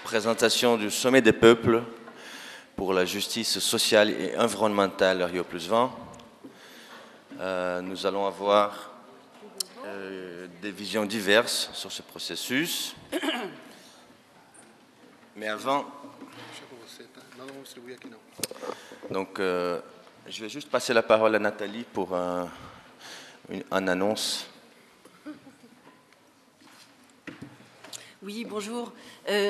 présentation du Sommet des peuples pour la justice sociale et environnementale Rio+20. Nous allons avoir des visions diverses sur ce processus. Mais avant... Donc, je vais juste passer la parole à Nathalie pour une annonce. Oui, bonjour.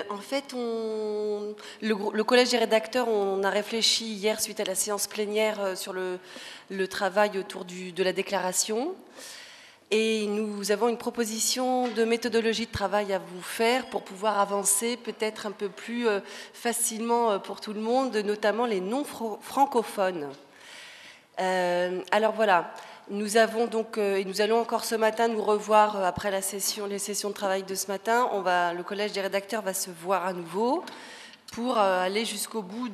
En fait, le collège des rédacteurs, on a réfléchi hier suite à la séance plénière sur le travail autour de la déclaration. Et nous avons une proposition de méthodologie de travail à vous faire pour pouvoir avancer peut-être un peu plus facilement pour tout le monde, notamment les non-francophones. Alors voilà. Nous avons donc, et nous allons encore ce matin nous revoir après les sessions de travail de ce matin. Le collège des rédacteurs va se voir à nouveau pour aller jusqu'au bout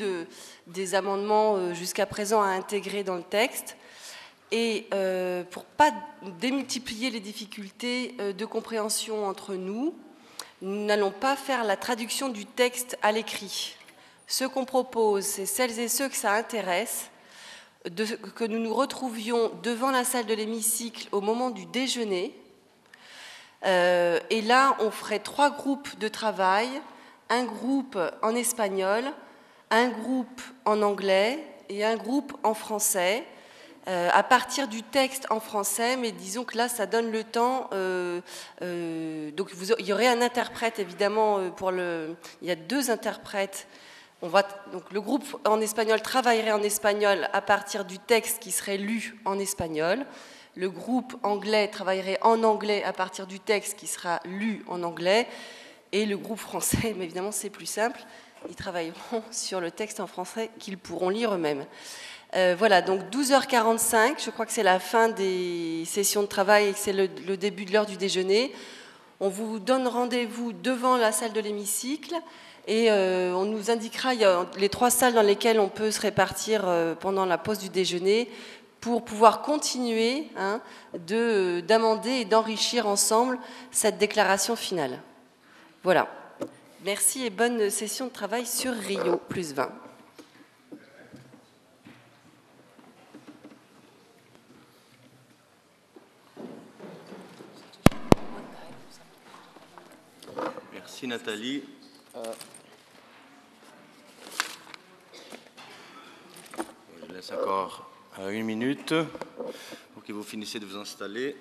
des amendements jusqu'à présent à intégrer dans le texte. Et pour ne pas démultiplier les difficultés de compréhension entre nous, nous n'allons pas faire la traduction du texte à l'écrit. Ce qu'on propose, c'est celles et ceux que ça intéresse, que nous nous retrouvions devant la salle de l'hémicycle au moment du déjeuner. Et là, on ferait 3 groupes de travail, un groupe en espagnol, un groupe en anglais et un groupe en français, à partir du texte en français, mais disons que là, ça donne le temps. Donc, il y aurait un interprète, évidemment, il y a 2 interprètes. Donc le groupe en espagnol travaillerait en espagnol à partir du texte qui serait lu en espagnol. Le groupe anglais travaillerait en anglais à partir du texte qui sera lu en anglais. Et le groupe français, mais évidemment c'est plus simple, ils travailleront sur le texte en français qu'ils pourront lire eux-mêmes. Voilà, donc 12h45, je crois que c'est la fin des sessions de travail et que c'est le début de l'heure du déjeuner. On vous donne rendez-vous devant la salle de l'hémicycle. Et on nous indiquera les 3 salles dans lesquelles on peut se répartir pendant la pause du déjeuner pour pouvoir continuer d'amender et d'enrichir ensemble cette déclaration finale. Voilà. Merci et bonne session de travail sur Rio+20. Merci Nathalie. Je laisse encore 1 minute pour que vous finissiez de vous installer.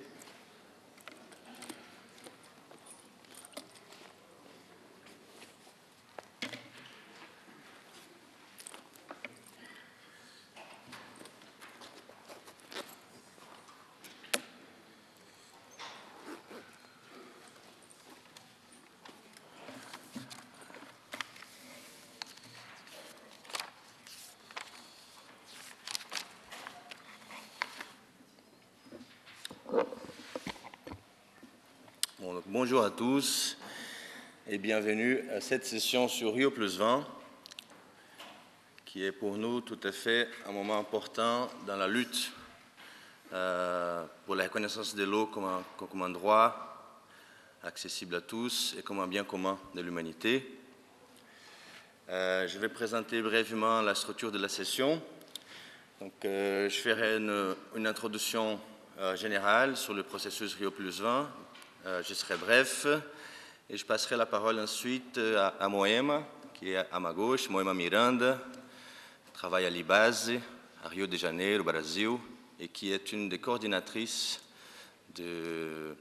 Bonjour à tous et bienvenue à cette session sur Rio+20 qui est pour nous tout à fait un moment important dans la lutte pour la reconnaissance de l'eau comme un droit accessible à tous et comme un bien commun de l'humanité. Je vais présenter brièvement la structure de la session. Donc, je ferai une introduction générale sur le processus Rio+20. Je serai bref et je passerai la parole ensuite à Moema, qui est à ma gauche, Moema Miranda, travaille à Libase, à Rio de Janeiro, Brasil, et qui est une des coordinatrices du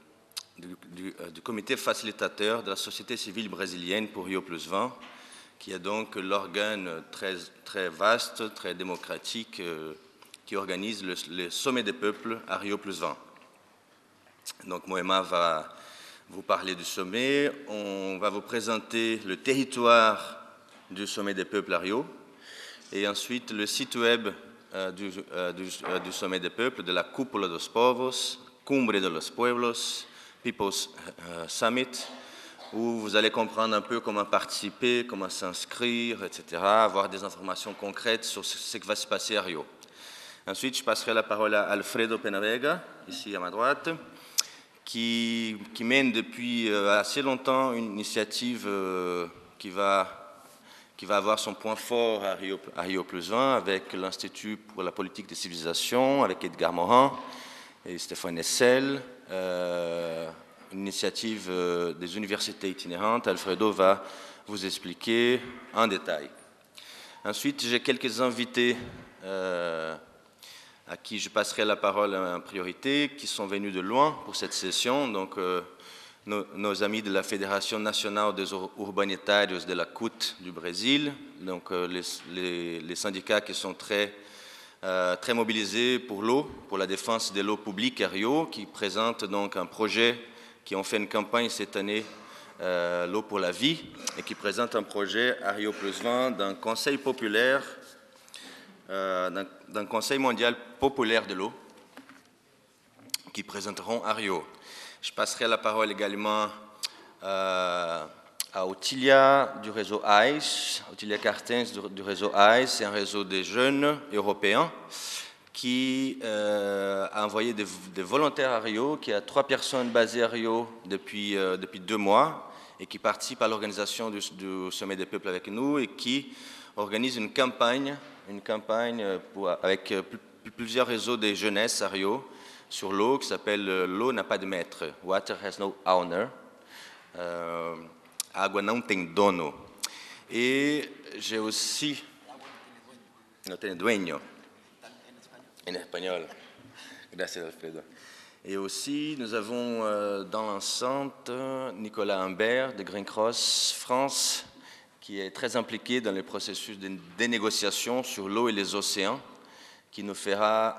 comité facilitateur de la société civile brésilienne pour Rio+20, qui est donc l'organe très vaste, très démocratique, qui organise le sommet des peuples à Rio+20. Donc Moema va vous parler du sommet, on va vous présenter le territoire du sommet des peuples à Rio, et ensuite le site web du sommet des peuples, de la Cúpula dos Povos, Cumbre de los Pueblos, People's Summit, où vous allez comprendre un peu comment participer, comment s'inscrire, etc., avoir des informations concrètes sur ce qui va se passer à Rio. Ensuite, je passerai la parole à Alfredo Penavega, ici à ma droite, qui mène depuis assez longtemps une initiative qui va avoir son point fort à Rio+20 avec l'Institut pour la politique des civilisations, avec Edgar Morin et Stéphane Hessel, une initiative des universités itinérantes. Alfredo va vous expliquer en détail. Ensuite, j'ai quelques invités à qui je passerai la parole en priorité, qui sont venus de loin pour cette session. Donc, nos amis de la Fédération nationale des urbanitários de la côte du Brésil, donc les syndicats qui sont très mobilisés pour l'eau, pour la défense de l'eau publique à Rio, qui présentent donc un projet, qui ont fait une campagne cette année, l'eau pour la vie, et qui présentent un projet à Rio+20 d'un conseil populaire, d'un conseil mondial populaire de l'eau, qui présenteront à Rio. Je passerai la parole également à Otilia du réseau AIS, Otilia Cartens du réseau AIS, c'est un réseau des jeunes européens qui a envoyé des volontaires à Rio, qui a 3 personnes basées à Rio depuis 2 mois et qui participent à l'organisation du Sommet des peuples avec nous et qui organise une campagne avec plusieurs réseaux des jeunesses à Rio, sur l'eau, qui s'appelle « L'eau n'a pas de maître »,« Water has no owner »,« Água não tem dono ». Et j'ai aussi... No tiene dueño. En espagnol. Gracias, Alfredo. Et aussi, nous avons dans l'enceinte Nicolas Humbert de Green Cross France, qui est très impliqué dans les processus de négociation sur l'eau et les océans, qui nous fera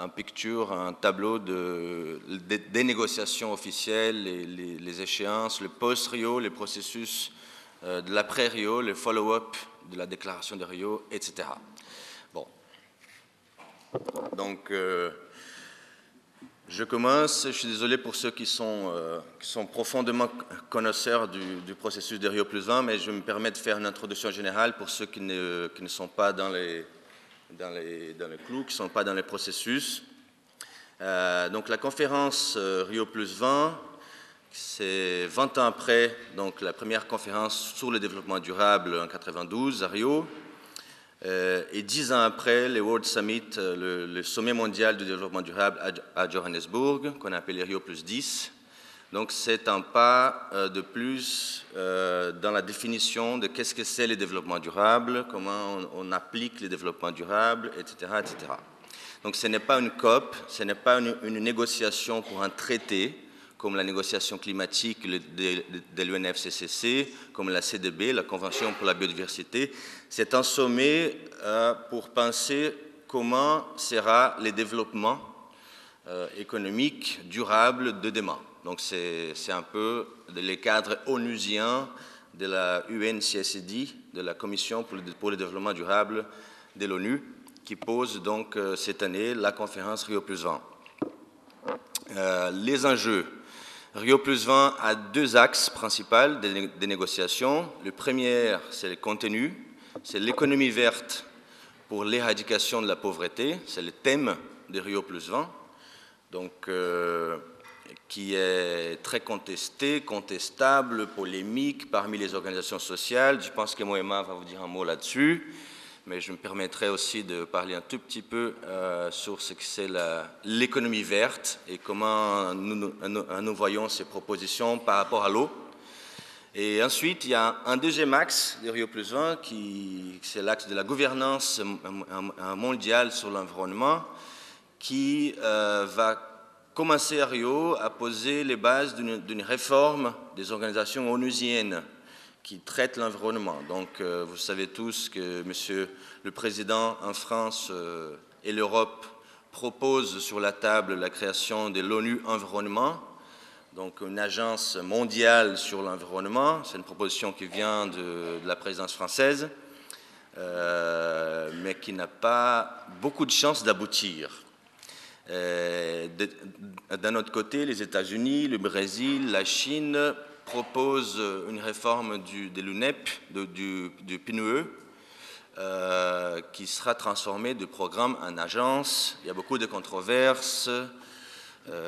un tableau des négociations officielles, les échéances, le post-Rio, les processus de l'après-Rio, le follow-up de la déclaration de Rio, etc. Bon. Donc, je commence. Je suis désolé pour ceux qui sont profondément connaisseurs du processus de Rio+20, mais je me permets de faire une introduction générale pour ceux qui ne sont pas dans les clous, qui ne sont pas dans les processus. Donc la conférence Rio+20, c'est 20 ans après donc, la première conférence sur le développement durable en 1992 à Rio, et 10 ans après le World Summit, le sommet mondial du développement durable à Johannesburg, qu'on appelle Rio+10. Donc c'est un pas de plus dans la définition de qu'est-ce que c'est le développement durable, comment on applique le développement durable, etc., etc. Donc ce n'est pas une COP, ce n'est pas une négociation pour un traité, comme la négociation climatique de l'UNFCCC, comme la CDB, la Convention pour la biodiversité. C'est un sommet pour penser comment sera le développement économique durable de demain. Donc c'est un peu les cadres onusiens de la UNCSD, de la Commission pour le développement durable de l'ONU, qui pose donc cette année la conférence Rio+20. Les enjeux. Rio+20 a 2 axes principaux des négociations. Le premier, c'est le contenu, c'est l'économie verte pour l'éradication de la pauvreté, c'est le thème de Rio+20. Donc, qui est très contesté, contestable, polémique parmi les organisations sociales. Je pense que Moema va vous dire un mot là-dessus, mais je me permettrai aussi de parler un tout petit peu sur ce que c'est l'économie verte et comment nous voyons ces propositions par rapport à l'eau. Et ensuite, il y a un deuxième axe de Rio+20, c'est l'axe de la gouvernance mondiale sur l'environnement, qui va commencer à Rio à poser les bases d'une réforme des organisations onusiennes qui traitent l'environnement. Donc, vous savez tous que Monsieur le Président en France et l'Europe proposent sur la table la création de l'ONU Environnement, donc une agence mondiale sur l'environnement. C'est une proposition qui vient de la présidence française, mais qui n'a pas beaucoup de chances d'aboutir. D'un autre côté, les États-Unis, le Brésil, la Chine proposent une réforme de l'UNEP, du PNUE, qui sera transformé de programme en agence. Il y a beaucoup de controverses.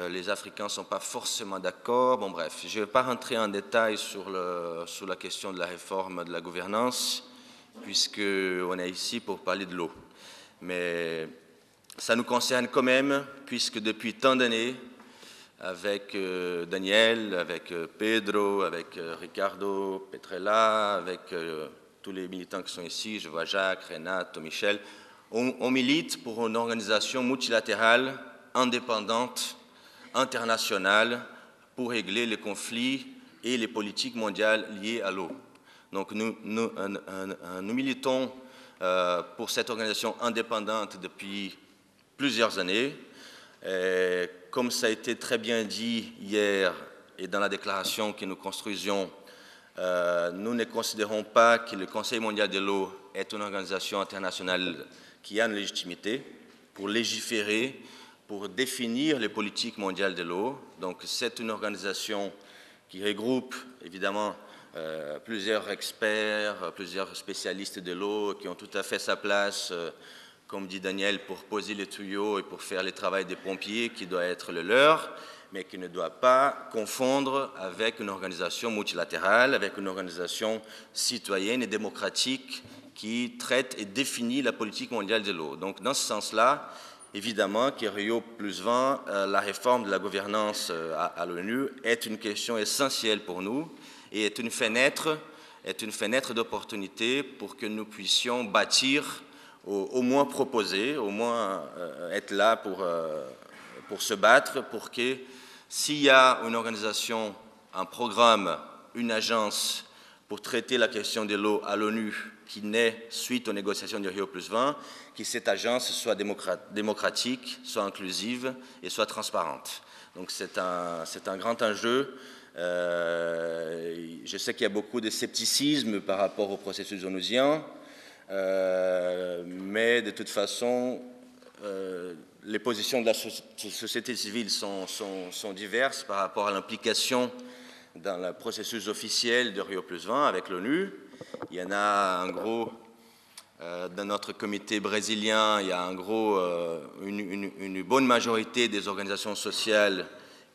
Les Africains ne sont pas forcément d'accord. Bon, bref, je ne vais pas rentrer en détail sur la question de la réforme de la gouvernance, puisqu'on est ici pour parler de l'eau. Mais ça nous concerne quand même, puisque depuis tant d'années, avec Daniel, avec Pedro, avec Ricardo Petrella, avec tous les militants qui sont ici, je vois Jacques, Renato, Michel, on milite pour une organisation multilatérale, indépendante, internationale, pour régler les conflits et les politiques mondiales liées à l'eau. Donc nous militons pour cette organisation indépendante depuis plusieurs années. Et comme ça a été très bien dit hier et dans la déclaration que nous construisions, nous ne considérons pas que le Conseil mondial de l'eau est une organisation internationale qui a une légitimité pour légiférer, pour définir les politiques mondiales de l'eau. Donc c'est une organisation qui regroupe évidemment plusieurs experts, plusieurs spécialistes de l'eau qui ont tout à fait sa place, comme dit Daniel, pour poser les tuyaux et pour faire le travail des pompiers qui doit être le leur, mais qui ne doit pas confondre avec une organisation multilatérale, avec une organisation citoyenne et démocratique qui traite et définit la politique mondiale de l'eau. Donc dans ce sens-là, évidemment que Rio+20, la réforme de la gouvernance à l'ONU est une question essentielle pour nous et est une fenêtre d'opportunité pour que nous puissions bâtir, au moins proposer, au moins être là pour se battre, pour que s'il y a une organisation, un programme, une agence pour traiter la question de l'eau à l'ONU qui naît suite aux négociations de Rio+20, que cette agence soit démocratique, soit inclusive et soit transparente. Donc c'est un grand enjeu. Je sais qu'il y a beaucoup de scepticisme par rapport au processus onusien, mais de toute façon, les positions de la société civile sont diverses par rapport à l'implication dans le processus officiel de Rio+20 avec l'ONU. Il y en a un gros, dans notre comité brésilien, il y a une bonne majorité des organisations sociales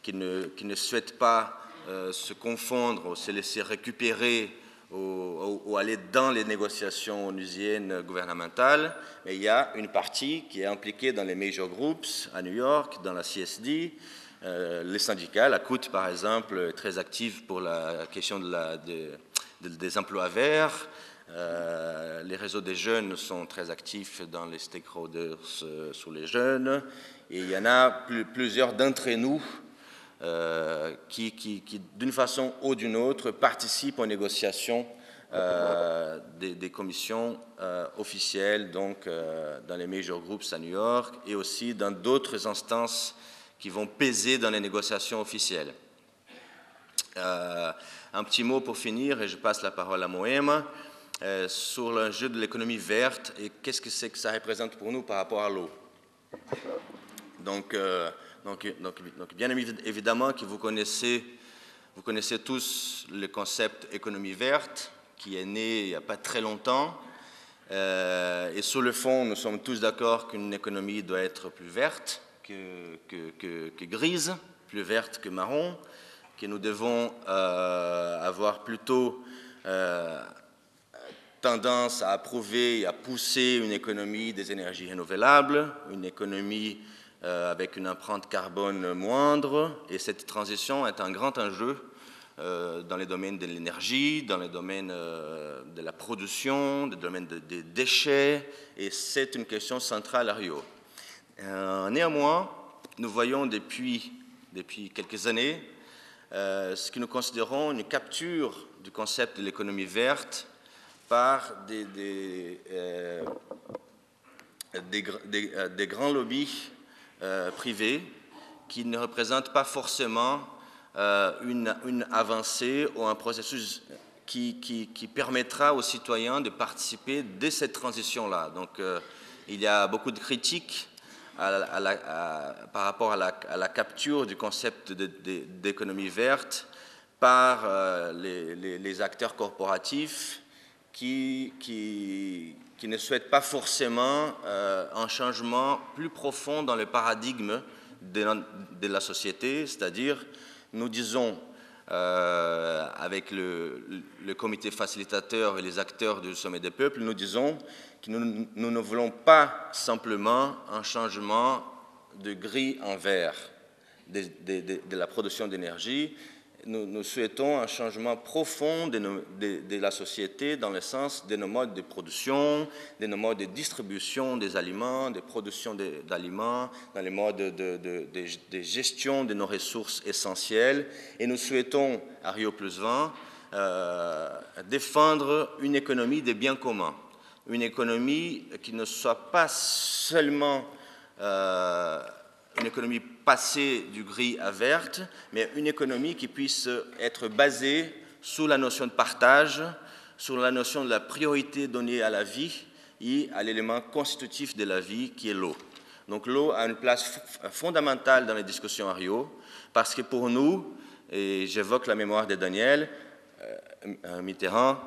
qui ne souhaitent pas se confondre ou se laisser récupérer ou aller dans les négociations onusiennes gouvernementales. Mais il y a une partie qui est impliquée dans les major groups à New York, dans la CSD. Les syndicats, la CUT par exemple, est très active pour la question des emplois verts. Les réseaux des jeunes sont très actifs dans les stakeholders sur les jeunes. Et il y en a plusieurs d'entre nous qui d'une façon ou d'une autre, participent aux négociations des commissions officielles, donc dans les major groups à New York, et aussi dans d'autres instances qui vont peser dans les négociations officielles. Un petit mot pour finir, et je passe la parole à Moema, sur l'enjeu de l'économie verte, et qu'est-ce que c'est que ça représente pour nous par rapport à l'eau. Donc, bien évidemment que vous connaissez tous le concept économie verte qui est né il n'y a pas très longtemps. Et sur le fond, nous sommes tous d'accord qu'une économie doit être plus verte que grise, plus verte que marron, que nous devons avoir plutôt tendance à approuver et à pousser une économie des énergies renouvelables, une économie avec une empreinte carbone moindre, et cette transition est un grand enjeu dans les domaines de l'énergie, dans les domaines de la production, dans les domaines des déchets, et c'est une question centrale à Rio. Néanmoins, nous voyons depuis quelques années ce que nous considérons une capture du concept de l'économie verte par des grands lobbies privés qui ne représentent pas forcément une avancée ou un processus qui permettra aux citoyens de participer dès cette transition-là. Donc, il y a beaucoup de critiques par rapport à la capture du concept d'économie verte par les acteurs corporatifs qui ne souhaitent pas forcément un changement plus profond dans le paradigme de la société, c'est-à-dire nous disons avec le comité facilitateur et les acteurs du Sommet des peuples, nous disons que nous ne voulons pas simplement un changement de gris en vert de la production d'énergie. Nous souhaitons un changement profond de la société dans le sens de nos modes de production, de nos modes de distribution des aliments, de production d'aliments, dans les modes de gestion de nos ressources essentielles. Et nous souhaitons, à Rio+20, défendre une économie des biens communs, une économie qui ne soit pas seulement une économie passée du gris à verte, mais une économie qui puisse être basée sur la notion de partage, sur la notion de la priorité donnée à la vie et à l'élément constitutif de la vie qui est l'eau. Donc l'eau a une place fondamentale dans les discussions à Rio, parce que pour nous, et j'évoque la mémoire de Daniel Mitterrand,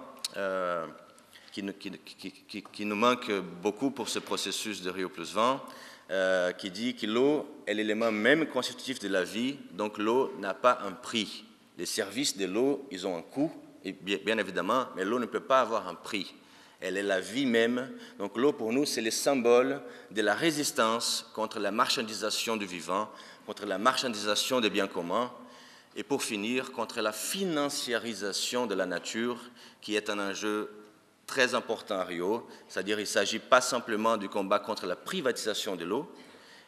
qui nous manque beaucoup pour ce processus de Rio+20, qui dit que l'eau est l'élément même constitutif de la vie, donc l'eau n'a pas un prix. Les services de l'eau, ils ont un coût, et bien évidemment, mais l'eau ne peut pas avoir un prix. Elle est la vie même. Donc l'eau, pour nous, c'est le symbole de la résistance contre la marchandisation du vivant, contre la marchandisation des biens communs, et pour finir, contre la financiarisation de la nature, qui est un enjeu très important à Rio, c'est-à-dire qu'il ne s'agit pas simplement du combat contre la privatisation de l'eau,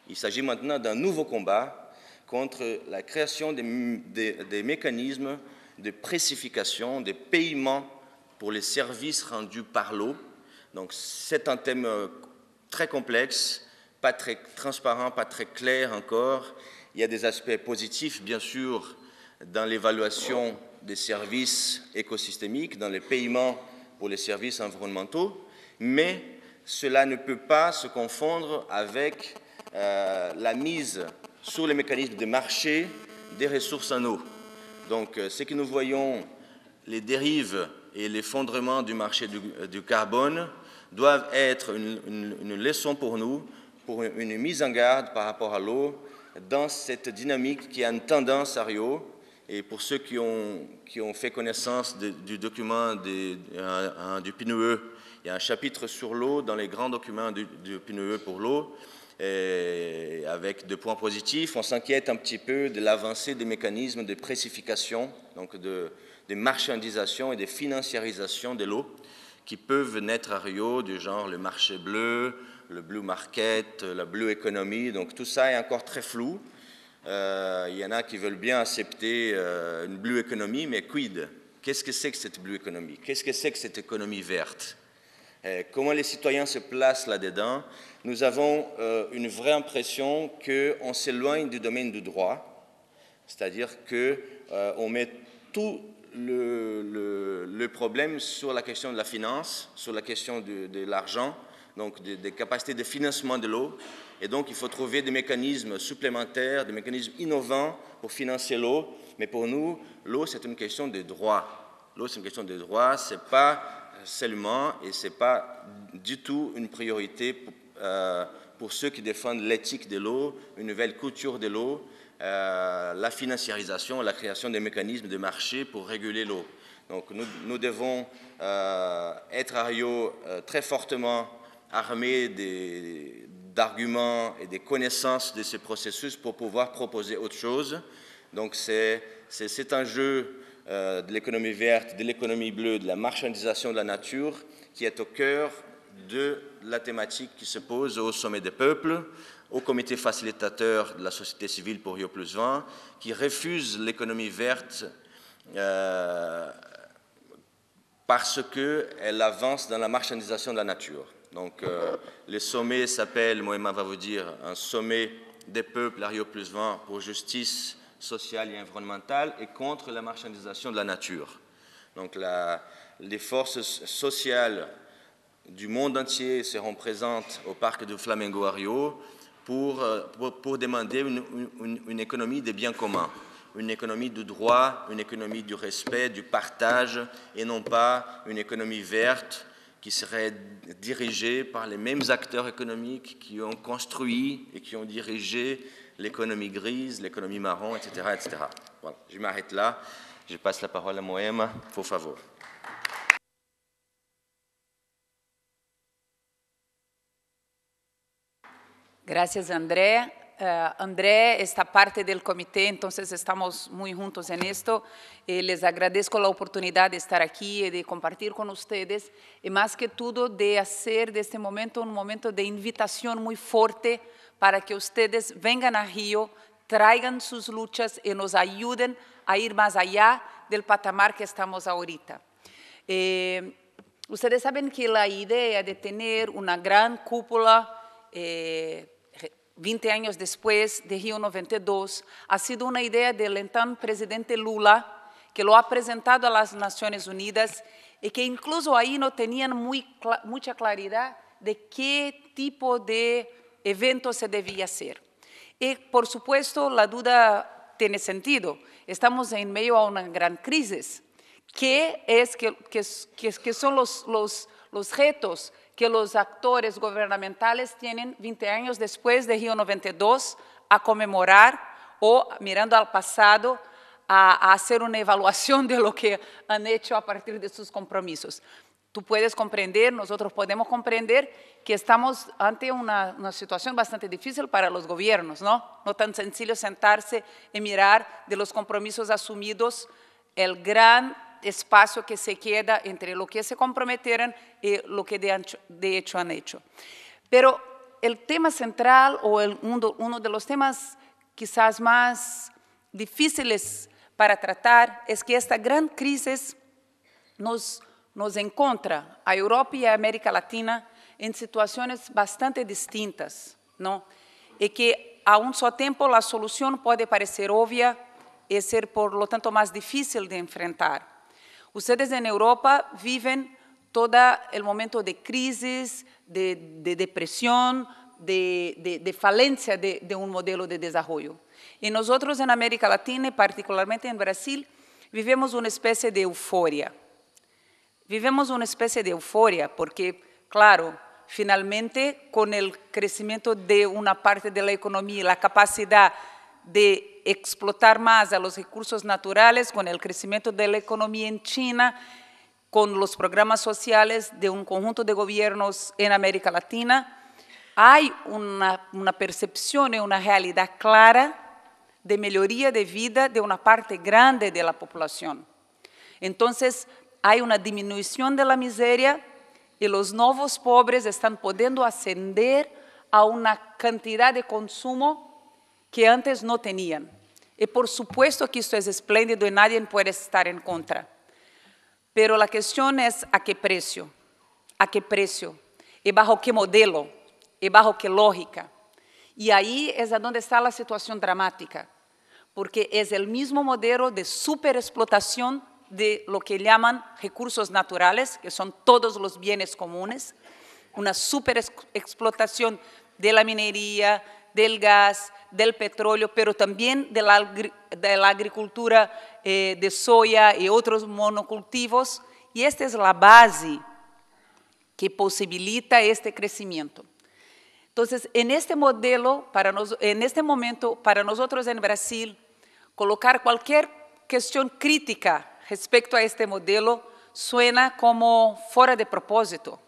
il s'agit maintenant d'un nouveau combat contre la création des mécanismes de précification, des paiements pour les services rendus par l'eau. Donc c'est un thème très complexe, pas très transparent, pas très clair encore. Il y a des aspects positifs, bien sûr, dans l'évaluation des services écosystémiques, dans les paiements pour les services environnementaux, mais cela ne peut pas se confondre avec la mise sur les mécanismes de marché des ressources en eau. Donc, ce que nous voyons, les dérives et l'effondrement du marché du carbone doivent être une leçon pour nous, pour une mise en garde par rapport à l'eau, dans cette dynamique qui a une tendance à Rio. Et pour ceux qui ont fait connaissance du document du PNUE, il y a un chapitre sur l'eau dans les grands documents du PNUE pour l'eau, avec deux points positifs. On s'inquiète un petit peu de l'avancée des mécanismes de précification, donc de marchandisation et de financiarisation de l'eau, qui peuvent naître à Rio, du genre le marché bleu, le blue market, la blue economy. Donc tout ça est encore très flou. Il y en a qui veulent bien accepter une blue economy, mais quid? Qu'est-ce que c'est que cette blue economy? Qu'est-ce que c'est que cette économie verte? Comment les citoyens se placent là-dedans? Nous avons une vraie impression qu'on s'éloigne du domaine du droit, c'est-à-dire qu'on met tout le problème sur la question de la finance, sur la question de l'argent, donc des capacités de financement de l'eau. Et donc, il faut trouver des mécanismes supplémentaires, des mécanismes innovants pour financer l'eau. Mais pour nous, l'eau, c'est une question de droit. L'eau, c'est une question de droit. Ce n'est pas seulement, et ce n'est pas du tout une priorité pour ceux qui défendent l'éthique de l'eau, une nouvelle culture de l'eau, la financiarisation, la création des mécanismes de marché pour réguler l'eau. Donc, nous devons être à Rio très fortement armés d'arguments et des connaissances de ce processus pour pouvoir proposer autre chose. Donc c'est cet enjeu de l'économie verte, de l'économie bleue, de la marchandisation de la nature qui est au cœur de la thématique qui se pose au Sommet des peuples, au comité facilitateur de la société civile pour Rio+20, qui refuse l'économie verte parce qu'elle avance dans la marchandisation de la nature. Donc, le sommet s'appelle, Moema va vous dire, un sommet des peuples à Rio+20 pour justice sociale et environnementale et contre la marchandisation de la nature. Donc, les forces sociales du monde entier seront présentes au parc du Flamengo à Rio pour demander une économie des biens communs, une économie du droit, une économie du respect, du partage, et non pas une économie verte qui serait dirigée par les mêmes acteurs économiques qui ont construit et qui ont dirigé l'économie grise, l'économie marron, etc., etc. Voilà, je m'arrête là. Je passe la parole à Moema, por favor. Gracias, André. André está parte del comité, entonces estamos muy juntos en esto. Les agradezco la oportunidad de estar aquí y de compartir con ustedes, y más que todo de hacer de este momento un momento de invitación muy fuerte para que ustedes vengan a Río, traigan sus luchas y nos ayuden a ir más allá del patamar que estamos ahorita. Ustedes saben que la idea de tener una gran cúpula 20 años después de Río 92, ha sido una idea del entonces presidente Lula, que lo ha presentado a las Naciones Unidas y que incluso ahí no tenían mucha claridad de qué tipo de evento se debía hacer. Y, por supuesto, la duda tiene sentido. Estamos en medio a una gran crisis. ¿Qué son los retos que los actores gubernamentales tienen 20 años después de Río 92 a conmemorar o, mirando al pasado, a hacer una evaluación de lo que han hecho a partir de sus compromisos? Tú puedes comprender, nosotros podemos comprender que estamos ante una situación bastante difícil para los gobiernos, ¿no? No tan sencillo sentarse y mirar de los compromisos asumidos el gran espacio que se queda entre lo que se comprometieron y lo que de hecho han hecho. Pero el tema central o uno de los temas quizás más difíciles para tratar es que esta gran crisis nos encuentra a Europa y a América Latina en situaciones bastante distintas, ¿no? Y que a un solo tiempo la solución puede parecer obvia y ser por lo tanto más difícil de enfrentar. Ustedes en Europa viven todo el momento de crisis, de depresión, de falencia de un modelo de desarrollo. Y nosotros en América Latina, y particularmente en Brasil, vivimos una especie de euforia. Vivimos una especie de euforia porque, claro, finalmente con el crecimiento de una parte de la economía y la capacidad de explotar más a los recursos naturales, con el crecimiento de la economía en China, con los programas sociales de un conjunto de gobiernos en América Latina, hay una percepción y una realidad clara de mejoría de vida de una parte grande de la población. Entonces, hay una disminución de la miseria y los nuevos pobres están pudiendo ascender a una cantidad de consumo que antes no tenían. Y por supuesto que esto es espléndido y nadie puede estar en contra. Pero la cuestión es a qué precio, y bajo qué modelo, y bajo qué lógica. Y ahí es donde está la situación dramática, porque es el mismo modelo de superexplotación de lo que llaman recursos naturales, que son todos los bienes comunes, una superexplotación de la minería, del gas, del petróleo, pero también de la agricultura de soya y otros monocultivos. Y esta es la base que posibilita este crecimiento. Entonces, en este modelo, en este momento, para nosotros en Brasil, colocar cualquier cuestión crítica respecto a este modelo suena como fuera de propósito.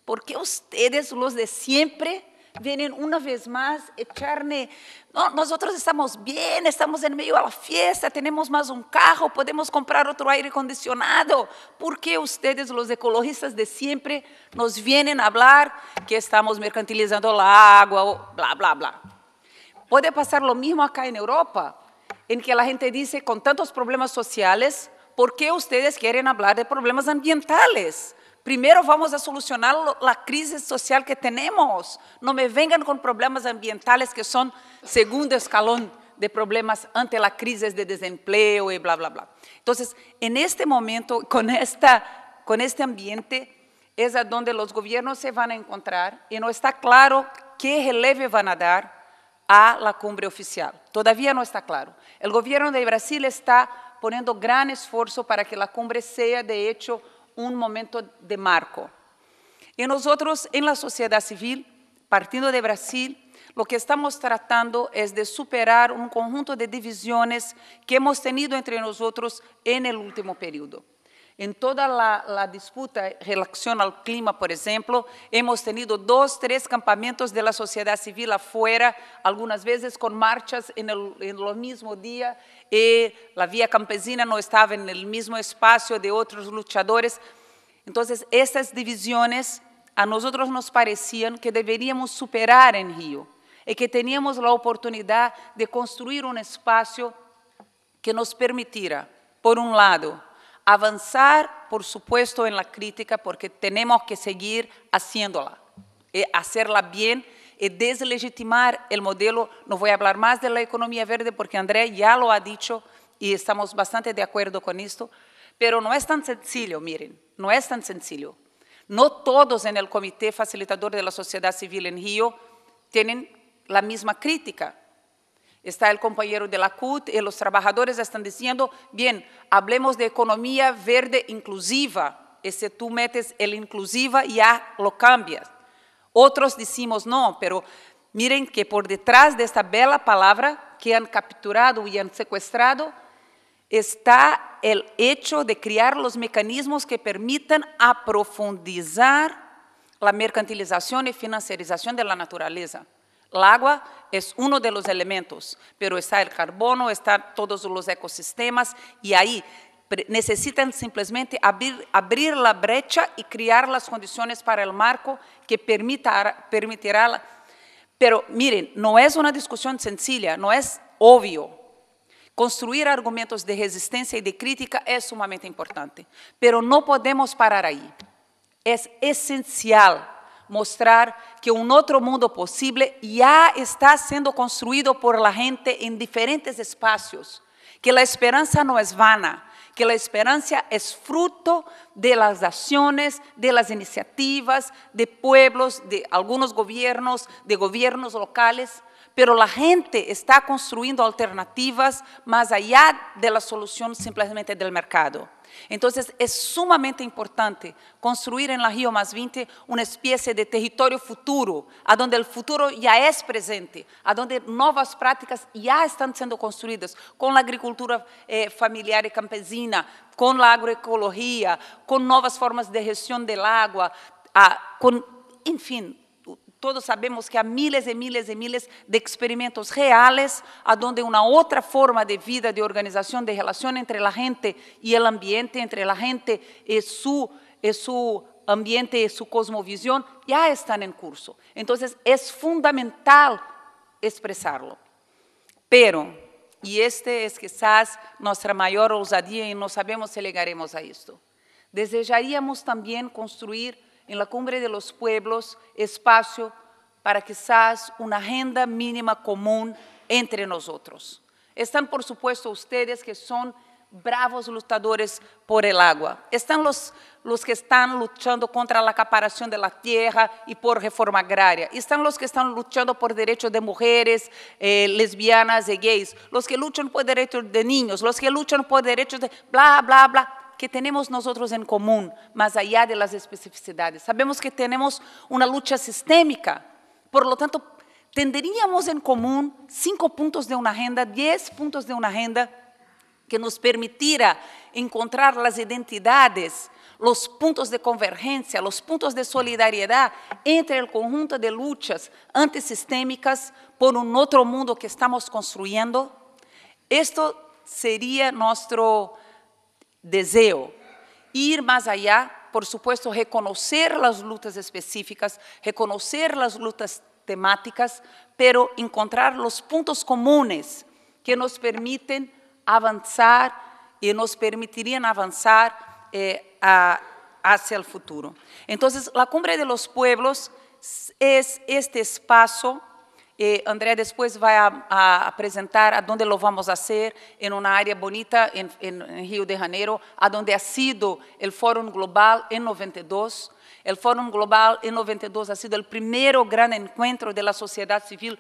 ¿Por qué ustedes, los de siempre, vienen una vez más a echarme? No, nosotros estamos bien, estamos en medio de la fiesta, tenemos más un carro, podemos comprar otro aire acondicionado. ¿Por qué ustedes, los ecologistas de siempre, nos vienen a hablar que estamos mercantilizando el agua, bla, bla, bla? Puede pasar lo mismo acá en Europa, en que la gente dice, con tantos problemas sociales, ¿por qué ustedes quieren hablar de problemas ambientales? Primero vamos a solucionar la crisis social que tenemos. No me vengan con problemas ambientales que son segundo escalón de problemas ante la crisis de desempleo y bla, bla, bla. Entonces, en este momento, con este ambiente, es a donde los gobiernos se van a encontrar y no está claro qué relevo van a dar a la cumbre oficial. Todavía no está claro. El gobierno de Brasil está poniendo gran esfuerzo para que la cumbre sea, de hecho, un momento de marco. Y nosotros, en la sociedad civil, partiendo de Brasil, lo que estamos tratando es de superar un conjunto de divisiones que hemos tenido entre nosotros en el último periodo. En toda la disputa en relación al clima, por ejemplo, hemos tenido 2, 3 campamentos de la sociedad civil afuera, algunas veces con marchas en el mismo día, y la Vía Campesina no estaba en el mismo espacio de otros luchadores. Entonces, estas divisiones a nosotros nos parecían que deberíamos superar en Río y que teníamos la oportunidad de construir un espacio que nos permitiera, por un lado, avanzar, por supuesto, en la crítica, porque tenemos que seguir haciéndola, hacerla bien y deslegitimar el modelo. No voy a hablar más de la economía verde porque André ya lo ha dicho y estamos bastante de acuerdo con esto, pero no es tan sencillo, miren, no es tan sencillo. No todos en el Comité Facilitador de la Sociedad Civil en Río tienen la misma crítica. Está el compañero de la CUT y los trabajadores están diciendo, bien, hablemos de economía verde inclusiva. Y si tú metes el inclusiva, ya lo cambias. Otros decimos no, pero miren que por detrás de esta bella palabra que han capturado y han secuestrado, está el hecho de crear los mecanismos que permitan aprofundizar la mercantilización y financiarización de la naturaleza. El agua es uno de los elementos, pero está el carbono, están todos los ecosistemas y ahí necesitan simplemente abrir la brecha y crear las condiciones para el marco que permitirá. Pero miren, no es una discusión sencilla, no es obvio. Construir argumentos de resistencia y de crítica es sumamente importante, pero no podemos parar ahí. Es esencial mostrar que un otro mundo posible ya está siendo construido por la gente en diferentes espacios, que la esperanza no es vana, que la esperanza es fruto de las acciones, de las iniciativas, de pueblos, de algunos gobiernos, de gobiernos locales, pero la gente está construyendo alternativas más allá de la solución simplemente del mercado. Entonces, es sumamente importante construir en la Río +20 una especie de territorio futuro, a donde el futuro ya es presente, a donde nuevas prácticas ya están siendo construidas, con la agricultura familiar y campesina, con la agroecología, con nuevas formas de gestión del agua, en fin. Todos sabemos que hay miles y miles y miles de experimentos reales a donde una otra forma de vida, de organización, de relación entre la gente y el ambiente, entre la gente y su ambiente y su cosmovisión, ya están en curso. Entonces, es fundamental expresarlo. Pero, y este es quizás nuestra mayor osadía y no sabemos si llegaremos a esto, desearíamos también construir en la Cumbre de los Pueblos espacio para quizás una agenda mínima común entre nosotros. Están, por supuesto, ustedes que son bravos luchadores por el agua. Están los que están luchando contra la acaparación de la tierra y por reforma agraria. Están los que están luchando por derechos de mujeres, lesbianas y gays. Los que luchan por derechos de niños, los que luchan por derechos de bla, bla, bla. Que tenemos nosotros en común, más allá de las especificidades. Sabemos que tenemos una lucha sistémica, por lo tanto, tendríamos en común 5 puntos de una agenda, 10 puntos de una agenda que nos permitiera encontrar las identidades, los puntos de convergencia, los puntos de solidaridad entre el conjunto de luchas antisistémicas por un otro mundo que estamos construyendo. Esto sería nuestro deseo, ir más allá, por supuesto, reconocer las luchas específicas, reconocer las luchas temáticas, pero encontrar los puntos comunes que nos permiten avanzar y nos permitirían avanzar hacia el futuro. Entonces, la Cumbre de los Pueblos es este espacio. André después va a presentar a dónde lo vamos a hacer, en una área bonita en Río de Janeiro, a donde ha sido el Fórum Global en 92. El Fórum Global en 92 ha sido el primer gran encuentro de la sociedad civil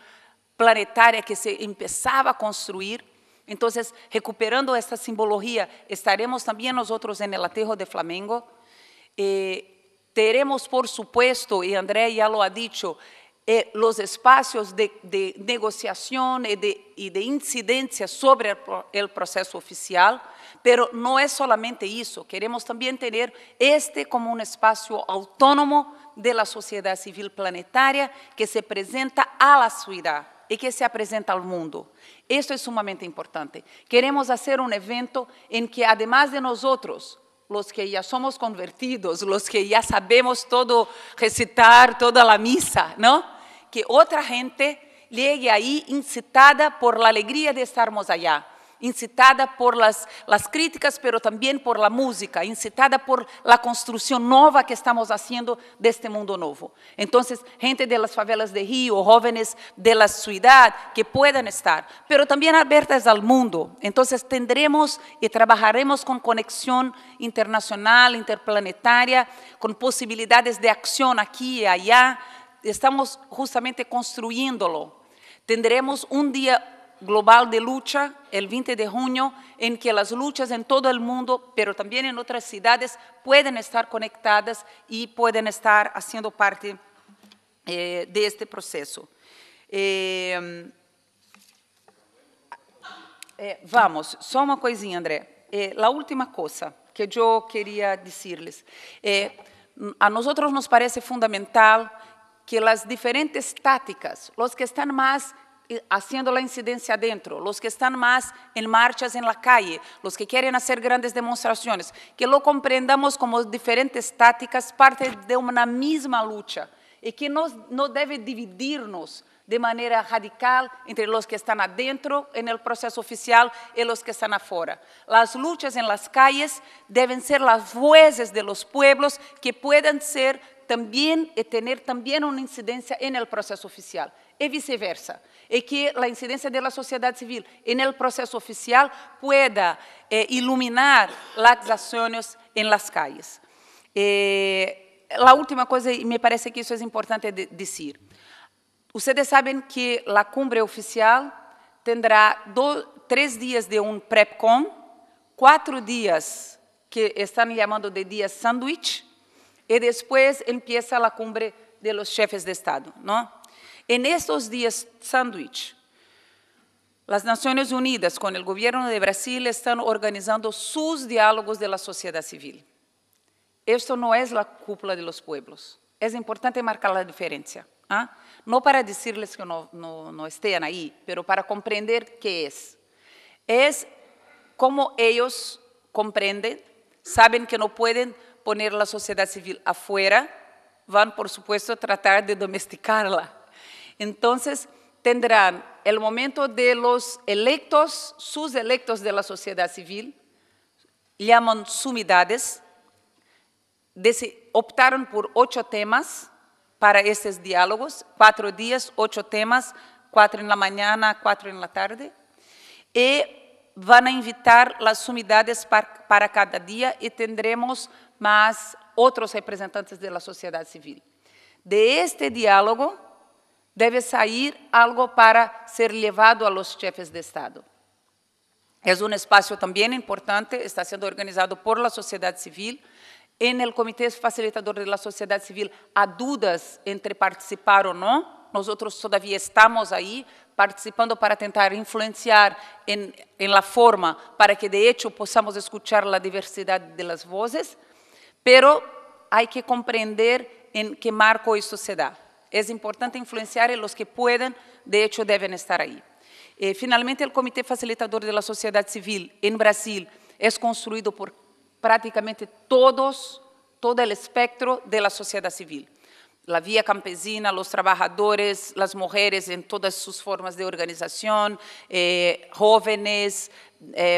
planetaria que se empezaba a construir. Entonces, recuperando esta simbología, estaremos también nosotros en el Aterro de Flamengo. Teremos, por supuesto, y André ya lo ha dicho, los espacios de negociación y de incidencia sobre el proceso oficial, pero no es solamente eso, queremos también tener como un espacio autónomo de la sociedad civil planetaria que se presenta a la ciudad y que se presenta al mundo. Esto es sumamente importante. Queremos hacer un evento en que además de nosotros, los que ya somos convertidos, los que ya sabemos todo, recitar toda la misa, ¿no? Que otra gente llegue ahí incitada por la alegría de estarmos allá, incitada por las críticas, pero también por la música, incitada por la construcción nueva que estamos haciendo de este mundo nuevo. Entonces, gente de las favelas de Río, jóvenes de la ciudad que puedan estar, pero también abiertas al mundo. Entonces, tendremos y trabajaremos con conexión internacional, interplanetaria, con posibilidades de acción aquí y allá. Estamos justamente construyéndolo. Tendremos un día global de lucha, el 20 de junio, en que las luchas en todo el mundo, pero también en otras ciudades, pueden estar conectadas y pueden estar haciendo parte de este proceso. Vamos, só uma coisinha, André. La última cosa que yo quería decirles. A nosotros nos parece fundamental que las diferentes tácticas, los que están más haciendo la incidencia adentro, los que están más en marchas en la calle, los que quieren hacer grandes demostraciones, que lo comprendamos como diferentes tácticas, parte de una misma lucha, y que no debe dividirnos de manera radical entre los que están adentro en el proceso oficial y los que están afuera. Las luchas en las calles deben ser las voces de los pueblos que puedan ser también y tener también una incidencia en el proceso oficial, y viceversa, y que la incidencia de la sociedad civil en el proceso oficial pueda iluminar las acciones en las calles. La última cosa, y me parece que eso es importante decir, ustedes saben que la cumbre oficial tendrá 3 días de un PrepCon, 4 días que están llamando de días sándwich, y después empieza la cumbre de los jefes de Estado, ¿no? En estos días sándwich, las Naciones Unidas con el gobierno de Brasil están organizando sus diálogos de la sociedad civil. Esto no es la cúpula de los pueblos. Es importante marcar la diferencia. ¿Ah? No para decirles que no estén ahí, pero para comprender qué es. Es como ellos comprenden, saben que no pueden poner la sociedad civil afuera, van, por supuesto, a tratar de domesticarla. Entonces, tendrán el momento de los electos, sus electos de la sociedad civil, llaman sumidades, optaron por 8 temas para estos diálogos, 4 días, 8 temas, 4 en la mañana, 4 en la tarde, y van a invitar las sumidades para cada día y tendremos más otros representantes de la sociedad civil. De este diálogo debe salir algo para ser llevado a los jefes de Estado. Es un espacio también importante, está siendo organizado por la sociedad civil. En el Comité Facilitador de la Sociedad Civil hay dudas entre participar o no. Nosotros todavía estamos ahí participando para tentar influenciar en la forma para que de hecho podamos escuchar la diversidad de las voces, pero hay que comprender en qué marco esto se da. Es importante influenciar y los que puedan, de hecho, deben estar ahí. Finalmente, el Comité Facilitador de la Sociedad Civil en Brasil es construido por prácticamente todo el espectro de la sociedad civil. La vía campesina, los trabajadores, las mujeres en todas sus formas de organización, jóvenes,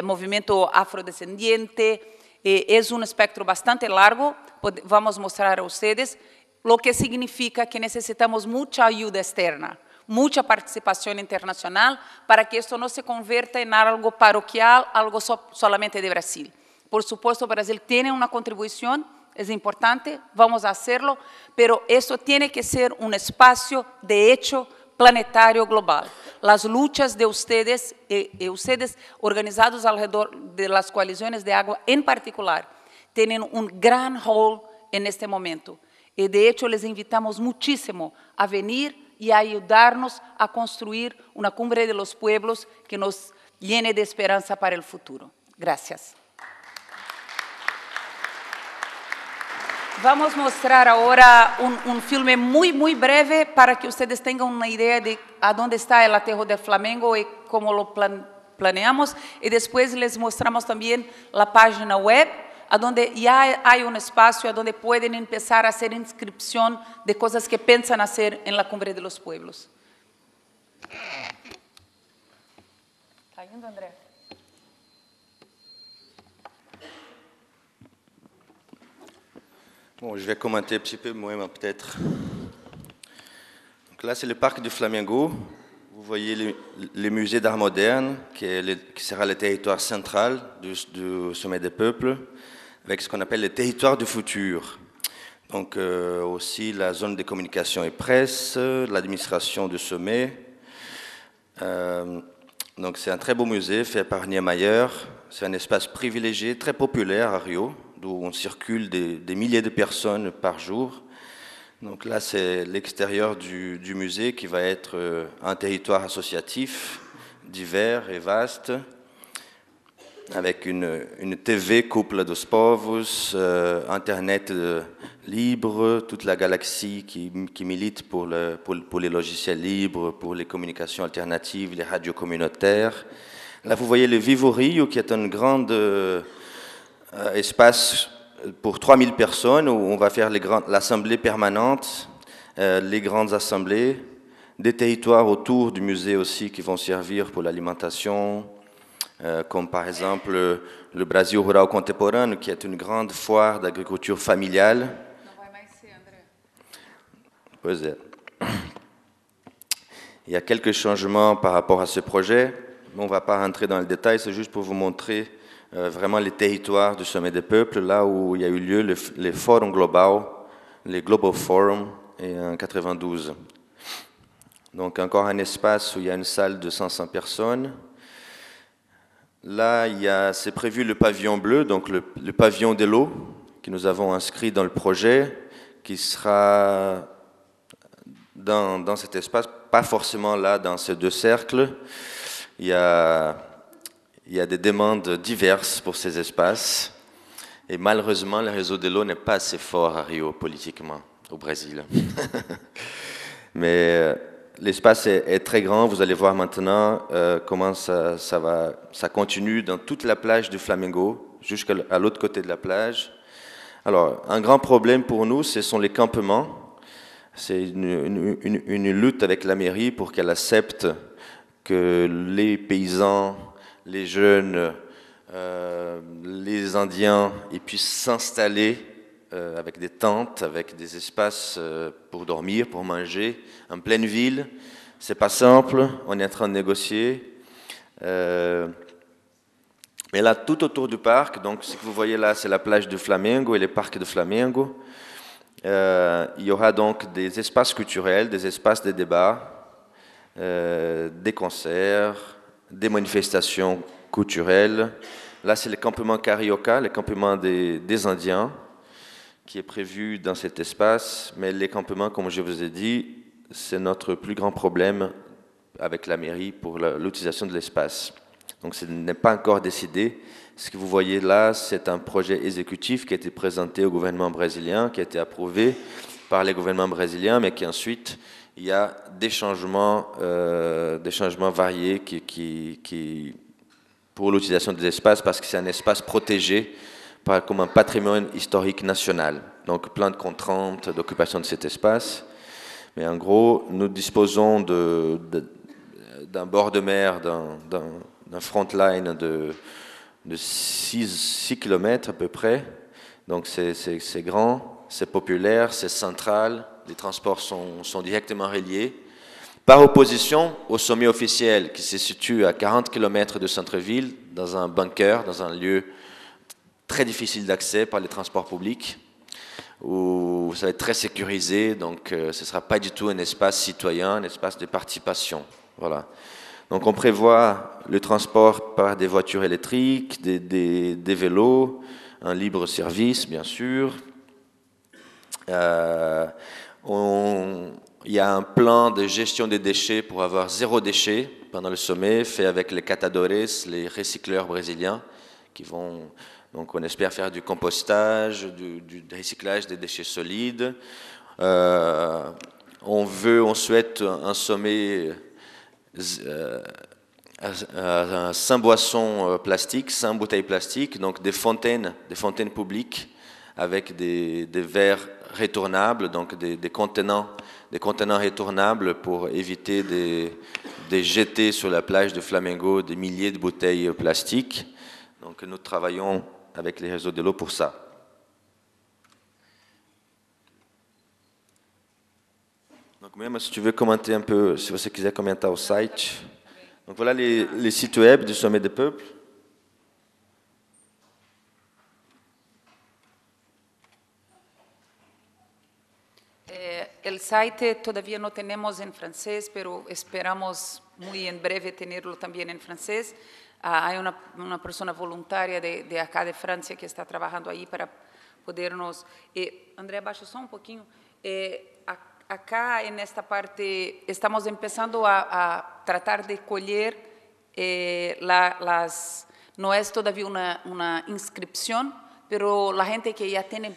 movimiento afrodescendiente. Es un espectro bastante largo, vamos a mostrar a ustedes, lo que significa que necesitamos mucha ayuda externa, mucha participación internacional para que esto no se convierta en algo paroquial, algo solamente de Brasil. Por supuesto, Brasil tiene una contribución, es importante, vamos a hacerlo, pero esto tiene que ser un espacio de hecho planetario global. Las luchas de ustedes, ustedes organizados alrededor de las coaliciones de agua en particular, tienen un gran rol en este momento. Y de hecho les invitamos muchísimo a venir y ayudarnos a construir una cumbre de los pueblos que nos llene de esperanza para el futuro. Gracias. Vamos a mostrar ahora un filme muy breve para que ustedes tengan una idea de a dónde está el aterro de Flamengo y cómo lo planeamos. Y después les mostramos también la página web, a donde ya hay un espacio a donde pueden empezar a hacer inscripción de cosas que piensan hacer en la Cumbre de los Pueblos. ¿Está yendo, André? Bon, je vais commenter un petit peu moi-même peut-être. Donc là, c'est le parc du Flamengo. Vous voyez le musée d'art moderne, qui sera le territoire central du Sommet des Peuples, avec ce qu'on appelle le territoire du futur. Donc aussi la zone de communication et presse, l'administration du sommet. Donc c'est un très beau musée fait par Niemeyer. C'est un espace privilégié, très populaire à Rio, d'où on circule des milliers de personnes par jour. Donc là, c'est l'extérieur du musée qui va être un territoire associatif, divers et vaste, avec une TV couple dos povos, Internet libre, toute la galaxie qui milite pour les logiciels libres, pour les communications alternatives, les radios communautaires. Là, vous voyez le Vivo Rio, qui est un grand espace pour 3000 personnes, où on va faire l'assemblée permanente, les grandes assemblées, des territoires autour du musée aussi qui vont servir pour l'alimentation, comme par exemple le Brasil Rural Contemporâneo, qui est une grande foire d'agriculture familiale. Il y a quelques changements par rapport à ce projet. On ne va pas rentrer dans le détail, c'est juste pour vous montrer vraiment les territoires du Sommet des Peuples, là où il y a eu lieu les forums globaux, les Global Forums, en 92. Donc encore un espace où il y a une salle de 500 personnes. Là, c'est prévu le pavillon bleu, donc le pavillon de l'eau, que nous avons inscrit dans le projet, qui sera dans cet espace, pas forcément là, dans ces deux cercles. Il y a des demandes diverses pour ces espaces. Et malheureusement, le réseau de l'eau n'est pas assez fort à Rio, politiquement, au Brésil. Mais l'espace est très grand. Vous allez voir maintenant comment ça continue dans toute la plage du Flamengo, jusqu'à l'autre côté de la plage. Alors, un grand problème pour nous, ce sont les campements. C'est une lutte avec la mairie pour qu'elle accepte que les paysans, les jeunes, les Indiens, ils puissent s'installer avec des tentes, avec des espaces pour dormir, pour manger, en pleine ville. C'est pas simple, on est en train de négocier. Mais là, tout autour du parc, donc ce que vous voyez là, c'est la plage du Flamengo et le parc de Flamengo. Il y aura donc des espaces culturels, des espaces de débat, des concerts, des manifestations culturelles. Là, c'est le campement Carioca, le campement des Indiens, qui est prévu dans cet espace. Mais les campements, comme je vous ai dit, c'est notre plus grand problème avec la mairie pour l'utilisation de l'espace. Donc, ce n'est pas encore décidé. Ce que vous voyez là, c'est un projet exécutif qui a été présenté au gouvernement brésilien, qui a été approuvé par les gouvernements brésiliens, mais qui ensuite, il y a des changements variés pour l'utilisation des espaces, parce que c'est un espace protégé comme un patrimoine historique national. Donc, plein de contraintes d'occupation de cet espace. Mais en gros, nous disposons d'un bord de mer, d'un front line de 6 km à peu près. Donc c'est grand, c'est populaire, c'est central, les transports sont directement reliés. Par opposition au sommet officiel qui se situe à 40 km de centre-ville, dans un bunker, dans un lieu très difficile d'accès par les transports publics, où ça va être très sécurisé, donc ce ne sera pas du tout un espace citoyen, un espace de participation. Voilà. Donc on prévoit le transport par des voitures électriques, des vélos, un libre service bien sûr. il y a un plan de gestion des déchets pour avoir 0 déchet pendant le sommet, fait avec les catadores, les recycleurs brésiliens, qui vont, donc on espère faire du compostage, du recyclage des déchets solides. On souhaite un sommet sans boissons plastiques, sans bouteilles plastiques, donc des fontaines publiques avec des verres retournables, donc des contenants retournables pour éviter de jeter sur la plage de Flamengo des milliers de bouteilles plastiques. Donc nous travaillons avec les réseaux de l'eau pour ça. Donc même si tu veux commenter un peu, si você quiser comentar o site. Donc voilà les sites web du Sommet des Peuples. El site todavía no tenemos en francés, pero esperamos muy en breve tenerlo también en francés. Hay una persona voluntaria de acá de Francia que está trabajando ahí para podernos... André, abaixa só un poquinho. Acá en esta parte estamos empezando a tratar de colher no es todavía una inscripción, pero la gente que ya tiene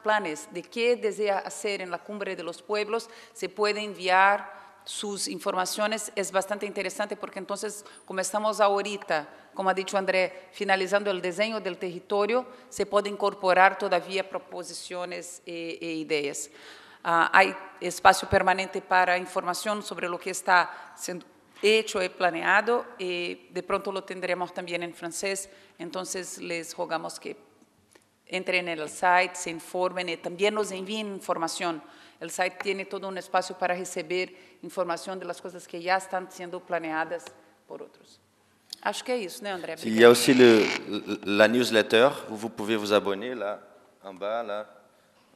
planes de qué desea hacer en la Cumbre de los Pueblos, se puede enviar sus informaciones. Es bastante interesante porque entonces, como estamos ahorita, como ha dicho André, finalizando el diseño del territorio, se puede incorporar todavía proposiciones e ideas. Hay espacio permanente para información sobre lo que está siendo hecho y planeado, y de pronto lo tendremos también en francés. Entonces, les rogamos que entren en el site, se informen y también nos envíen información. El site tiene todo un espacio para recibir información de las cosas que ya están siendo planeadas por otros. Acho que é isso, né, André? Il y a aussi la newsletter, où vous pouvez vous abonner, là, en bas, là,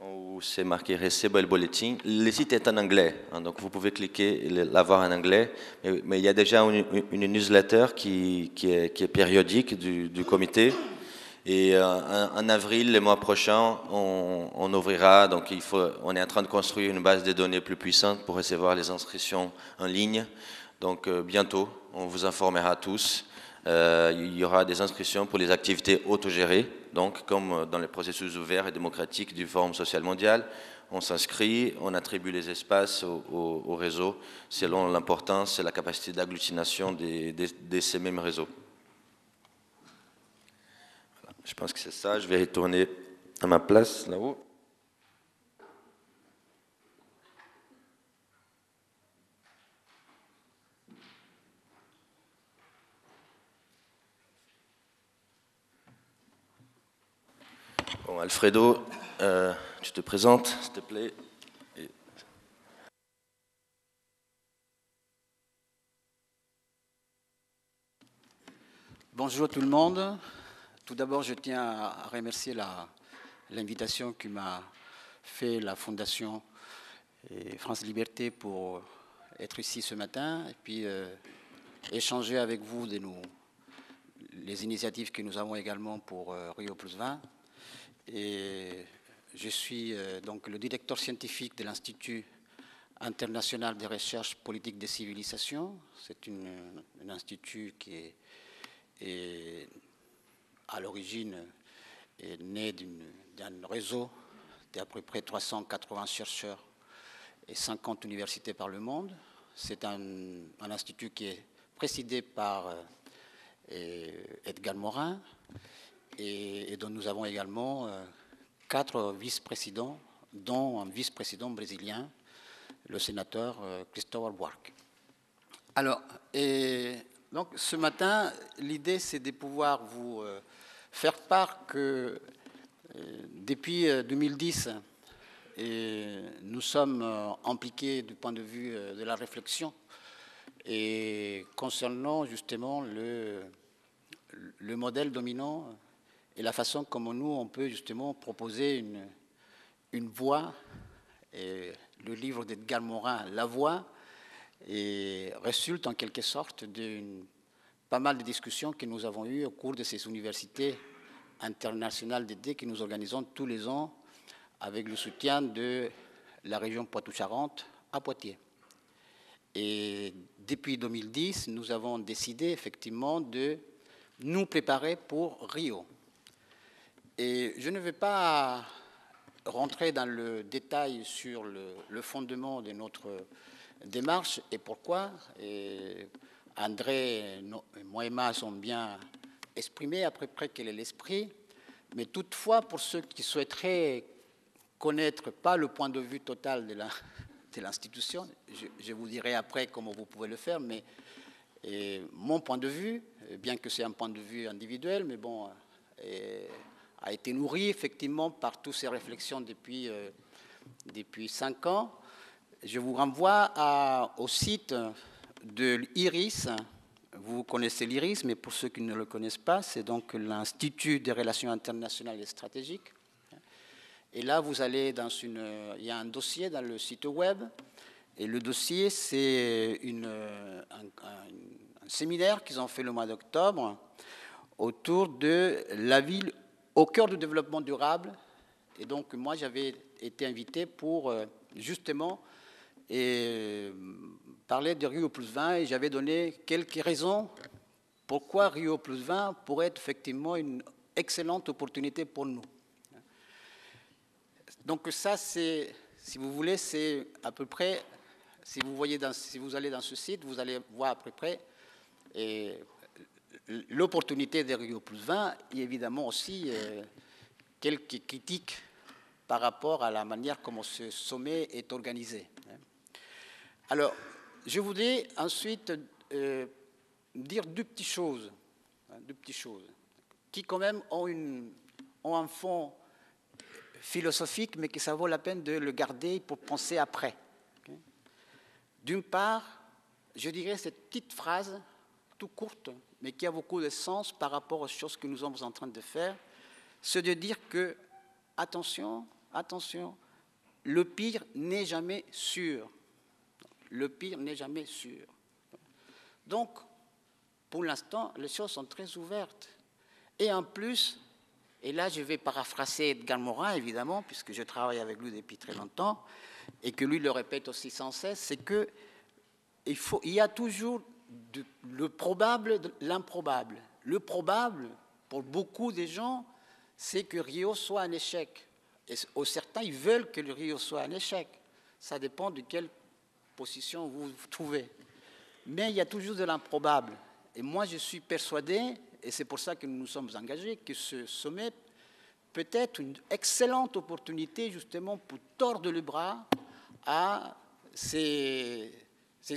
où c'est marqué Receba el Boletín. Le site est en anglais, hein, donc vous pouvez cliquer et l'avoir en anglais. Mais il y a déjà une newsletter qui est périodique du comité. Et en avril, le mois prochain, on ouvrira, donc on est en train de construire une base de données plus puissante pour recevoir les inscriptions en ligne. Donc bientôt, on vous informera tous. Il y aura des inscriptions pour les activités autogérées, donc comme dans les processus ouverts et démocratiques du Forum social mondial. On s'inscrit, on attribue les espaces au réseau selon l'importance et la capacité d'agglutination de ces mêmes réseaux. Voilà, je pense que c'est ça. Je vais retourner à ma place là-haut. Bon, Alfredo, tu te présentes, s'il te plaît. Bonjour tout le monde. Tout d'abord, je tiens à remercier l'invitation que m'a fait la Fondation France Liberté pour être ici ce matin et puis échanger avec vous les initiatives que nous avons également pour Rio Plus 20. Et je suis donc le directeur scientifique de l'Institut international de recherche politique des civilisations. C'est un institut qui est à l'origine né d'un réseau d'à peu près 380 chercheurs et 50 universités par le monde. C'est un institut qui est présidé par Edgar Morin, et dont nous avons également 4 vice-présidents, dont un vice-président brésilien, le sénateur Cristóbal Buarque. Alors, donc ce matin, l'idée c'est de pouvoir vous faire part que depuis 2010, nous sommes impliqués du point de vue de la réflexion et concernant justement le modèle dominant et la façon comme nous, on peut justement proposer une voie. Et le livre d'Edgar Morin, La Voie, résulte en quelque sorte de pas mal de discussions que nous avons eues au cours de ces universités internationales d'été que nous organisons tous les ans avec le soutien de la région Poitou-Charentes à Poitiers. Et depuis 2010, nous avons décidé effectivement de nous préparer pour Rio. Et je ne vais pas rentrer dans le détail sur le fondement de notre démarche et pourquoi. Et André et Moïma sont bien exprimés à peu près quel est l'esprit. Mais toutefois, pour ceux qui souhaiteraient connaître pas le point de vue total de l'institution, je vous dirai après comment vous pouvez le faire, mais mon point de vue, bien que c'est un point de vue individuel, mais bon, a été nourri effectivement par toutes ces réflexions depuis 5 ans. Je vous renvoie au site de l'IRIS. Vous connaissez l'IRIS, mais pour ceux qui ne le connaissent pas, c'est donc l'Institut des relations internationales et stratégiques. Et là, vous allez il y a un dossier dans le site web, et le dossier, c'est un séminaire qu'ils ont fait le mois d'octobre autour de la ville au cœur du développement durable. Et donc, moi, j'avais été invité pour justement parler de Rio Plus 20, et j'avais donné quelques raisons pourquoi Rio Plus 20 pourrait être effectivement une excellente opportunité pour nous. Donc ça, c'est, si vous voulez, c'est à peu près, si vous allez dans ce site, vous allez voir à peu près l'opportunité de Rio Plus 20 et évidemment aussi quelques critiques par rapport à la manière comment ce sommet est organisé. Alors, je voudrais ensuite dire deux petites choses qui quand même ont un fond philosophique, mais que ça vaut la peine de le garder pour penser après. D'une part, je dirais cette petite phrase, tout courte, mais qui a beaucoup de sens par rapport aux choses que nous sommes en train de faire, c'est de dire que, attention, le pire n'est jamais sûr. Le pire n'est jamais sûr. Donc, pour l'instant, les choses sont très ouvertes. Et en plus, et là je vais paraphraser Edgar Morin, évidemment, puisque je travaille avec lui depuis très longtemps, et que lui le répète aussi sans cesse, c'est qu'il y a toujours le probable, l'improbable. Le probable, pour beaucoup de gens, c'est que Rio soit un échec. Et certains, ils veulent que le Rio soit un échec. Ça dépend de quelle position vous vous trouvez. Mais il y a toujours de l'improbable. Et moi, je suis persuadé, et c'est pour ça que nous nous sommes engagés, que ce sommet peut être une excellente opportunité justement pour tordre le bras à ces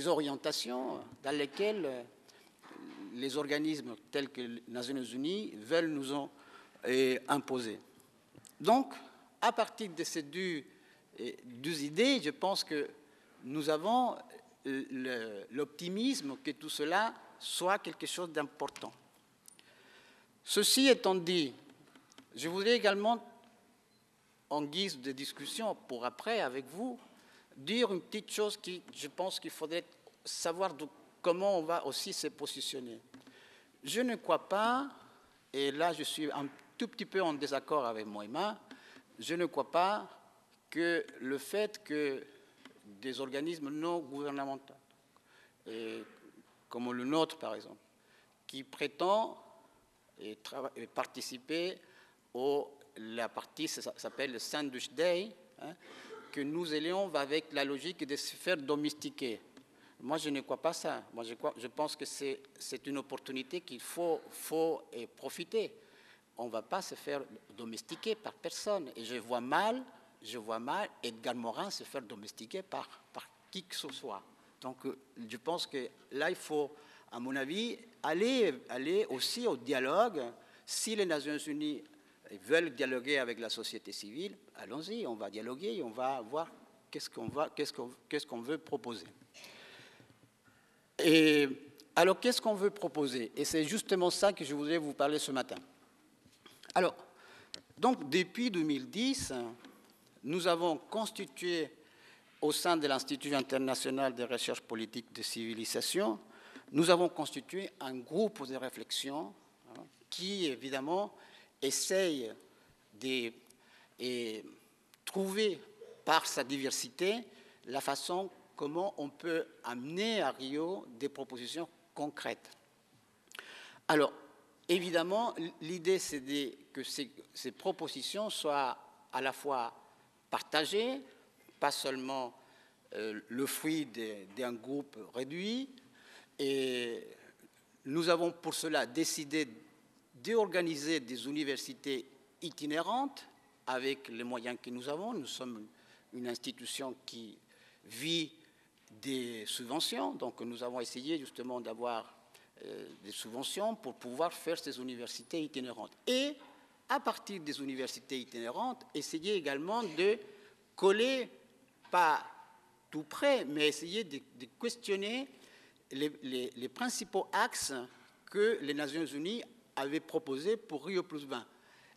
orientations dans lesquelles les organismes tels que les Nations Unies veulent nous imposer. Donc, à partir de ces deux idées, je pense que nous avons l'optimisme que tout cela soit quelque chose d'important. Ceci étant dit, je voudrais également, en guise de discussion pour après avec vous, dire une petite chose qui, je pense qu'il faudrait savoir comment on va aussi se positionner. Je ne crois pas, et là je suis un tout petit peu en désaccord avec Moïma, je ne crois pas que le fait que des organismes non gouvernementaux, comme le nôtre par exemple, qui prétend participer la partie, ça s'appelle le Sandwich Day, que nous ayons avec la logique de se faire domestiquer. Moi, je ne crois pas ça. Moi, je pense que c'est une opportunité qu'il faut profiter. On ne va pas se faire domestiquer par personne. Et je vois mal Edgar Morin se faire domestiquer par qui que ce soit. Donc, je pense que là, il faut, à mon avis, aller aussi au dialogue. Si les Nations Unies veulent dialoguer avec la société civile, allons-y, on va dialoguer et on va voir qu'est-ce qu'on veut proposer. Et alors, qu'est-ce qu'on veut proposer? Et c'est justement ça que je voudrais vous parler ce matin. Alors, donc, depuis 2010, nous avons constitué au sein de l'Institut international de recherche politique de civilisation, nous avons constitué un groupe de réflexion qui, évidemment, essaye de trouver, par sa diversité, la façon comment on peut amener à Rio des propositions concrètes. Alors, évidemment, l'idée, c'est que ces propositions soient à la fois partagées, pas seulement le fruit d'un groupe réduit. Et nous avons pour cela décidé d'organiser des universités itinérantes avec les moyens que nous avons. Nous sommes une institution qui vit des subventions, donc nous avons essayé justement d'avoir des subventions pour pouvoir faire ces universités itinérantes. Et à partir des universités itinérantes, essayer également de coller, pas tout près, mais essayer de questionner les principaux axes que les Nations Unies avaient proposés pour Rio+20.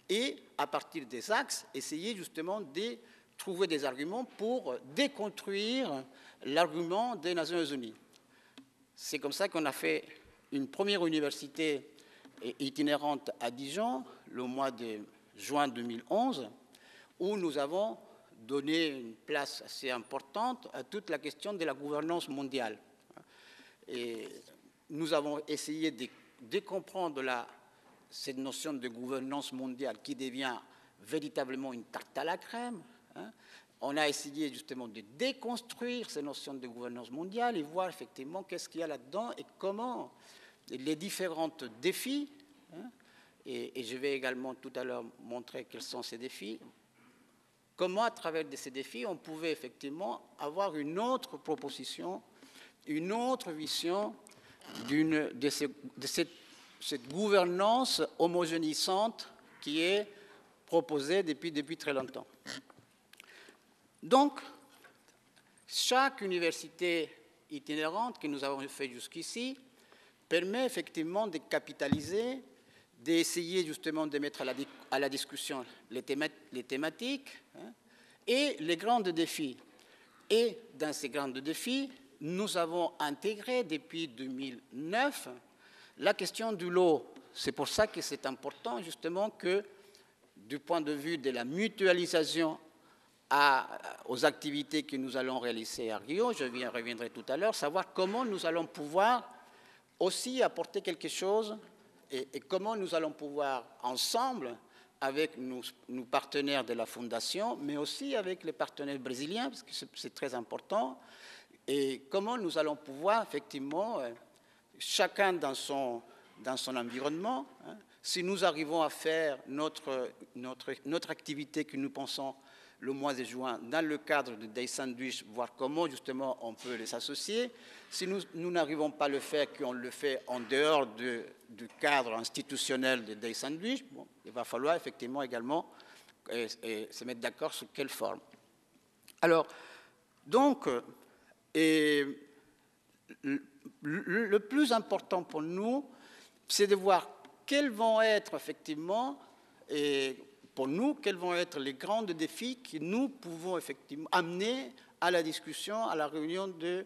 Et à partir des axes, essayer justement de trouver des arguments pour déconstruire l'argument des Nations Unies. C'est comme ça qu'on a fait une première université itinérante à Dijon, le mois de juin 2011, où nous avons donné une place assez importante à toute la question de la gouvernance mondiale. Et nous avons essayé de comprendre cette notion de gouvernance mondiale qui devient véritablement une tarte à la crème. On a essayé justement de déconstruire ces notions de gouvernance mondiale et voir effectivement qu'est-ce qu'il y a là-dedans et comment les différents défis, et je vais également tout à l'heure montrer quels sont ces défis, comment à travers ces défis on pouvait effectivement avoir une autre proposition, une autre vision de cette gouvernance homogénéisante qui est proposée depuis très longtemps. Donc, chaque université itinérante que nous avons fait jusqu'ici permet effectivement de capitaliser, d'essayer justement de mettre à la discussion les thématiques et les grands défis. Et dans ces grands défis, nous avons intégré depuis 2009 la question de l'eau. C'est pour ça que c'est important justement que, du point de vue de la mutualisation aux activités que nous allons réaliser à Rio, je reviendrai tout à l'heure, savoir comment nous allons pouvoir aussi apporter quelque chose et comment nous allons pouvoir ensemble, avec nos partenaires de la Fondation, mais aussi avec les partenaires brésiliens, parce que c'est très important, et comment nous allons pouvoir effectivement, chacun dans son environnement, si nous arrivons à faire notre activité que nous pensons le mois de juin dans le cadre de Day Sandwich, voir comment justement on peut les associer. Si nous n'arrivons pas à le faire, qu'on le fait en dehors du cadre institutionnel de Day Sandwich, bon, il va falloir effectivement également se mettre d'accord sur quelle forme. Alors, donc, le plus important pour nous, c'est de voir quels vont être effectivement, pour nous, quels vont être les grands défis que nous pouvons effectivement amener à la discussion, à la réunion de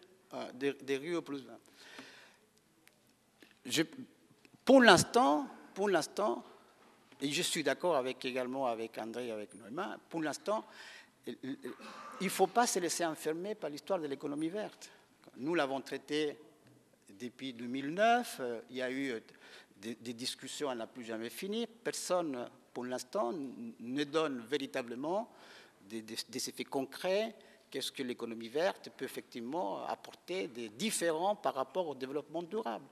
Rio+20. Pour l'instant, et je suis d'accord également avec André et avec Neumann, pour l'instant, il ne faut pas se laisser enfermer par l'histoire de l'économie verte. Nous l'avons traité depuis 2009, il y a eu des discussions à n'a plus jamais fini. Personne, pour l'instant, ne donne véritablement des effets concrets. Qu'est-ce que l'économie verte peut effectivement apporter des différents par rapport au développement durable.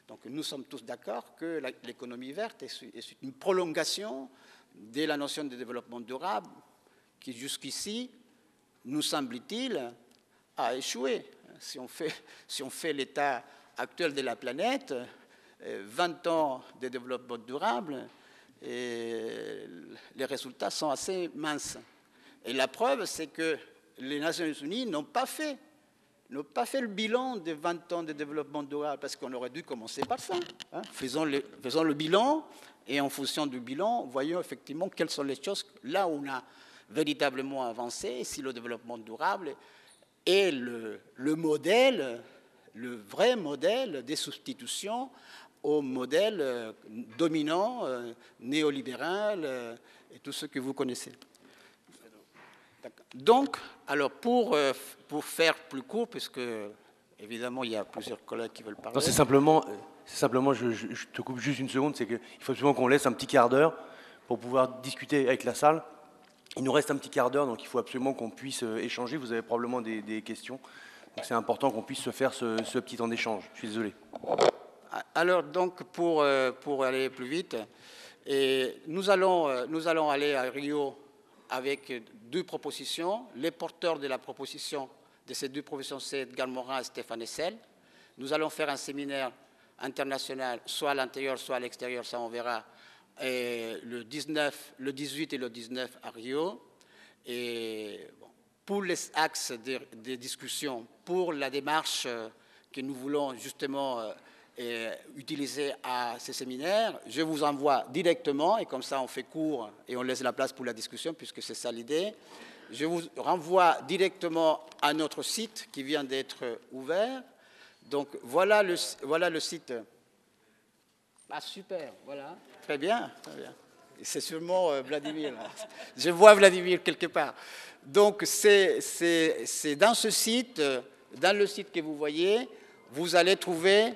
Donc nous sommes tous d'accord que l'économie verte est une prolongation de la notion de développement durable qui jusqu'ici, nous semble-t-il, a échoué. Si on fait l'état actuel de la planète, 20 ans de développement durable, et les résultats sont assez minces. Et la preuve, c'est que les Nations Unies n'ont pas fait le bilan de 20 ans de développement durable, parce qu'on aurait dû commencer par ça. Faisons le bilan, et en fonction du bilan, voyons effectivement quelles sont les choses là où on a véritablement avancé, si le développement durable est le modèle, le vrai modèle des substitutions au modèle dominant, néolibéral, et tout ce que vous connaissez. Donc, alors pour faire plus court, puisque évidemment il y a plusieurs collègues qui veulent parler. Non, c'est simplement, je te coupe juste une seconde, c'est qu'il faut absolument qu'on laisse un petit quart d'heure pour pouvoir discuter avec la salle. Il nous reste un petit quart d'heure, donc il faut absolument qu'on puisse échanger. Vous avez probablement des questions. Donc c'est important qu'on puisse se faire ce petit temps d'échange. Je suis désolé. Alors, donc, pour aller plus vite, nous allons aller à Rio avec 2 propositions. Les porteurs de la proposition, de ces 2 propositions, c'est Edgar Morin et Stéphane Hessel. Nous allons faire un séminaire international, soit à l'intérieur, soit à l'extérieur, ça on verra, le 18 et le 19 à Rio. Et bon, pour les axes de discussion, pour la démarche que nous voulons justement utiliser à ces séminaires, je vous envoie directement, et comme ça on fait court et on laisse la place pour la discussion, puisque c'est ça l'idée. Je vous renvoie directement à notre site qui vient d'être ouvert. Donc voilà le site. Ah super, voilà, très bien, très bien. C'est sûrement Vladimir. Je vois Vladimir quelque part. Donc c'est dans ce site, dans le site que vous voyez, vous allez trouver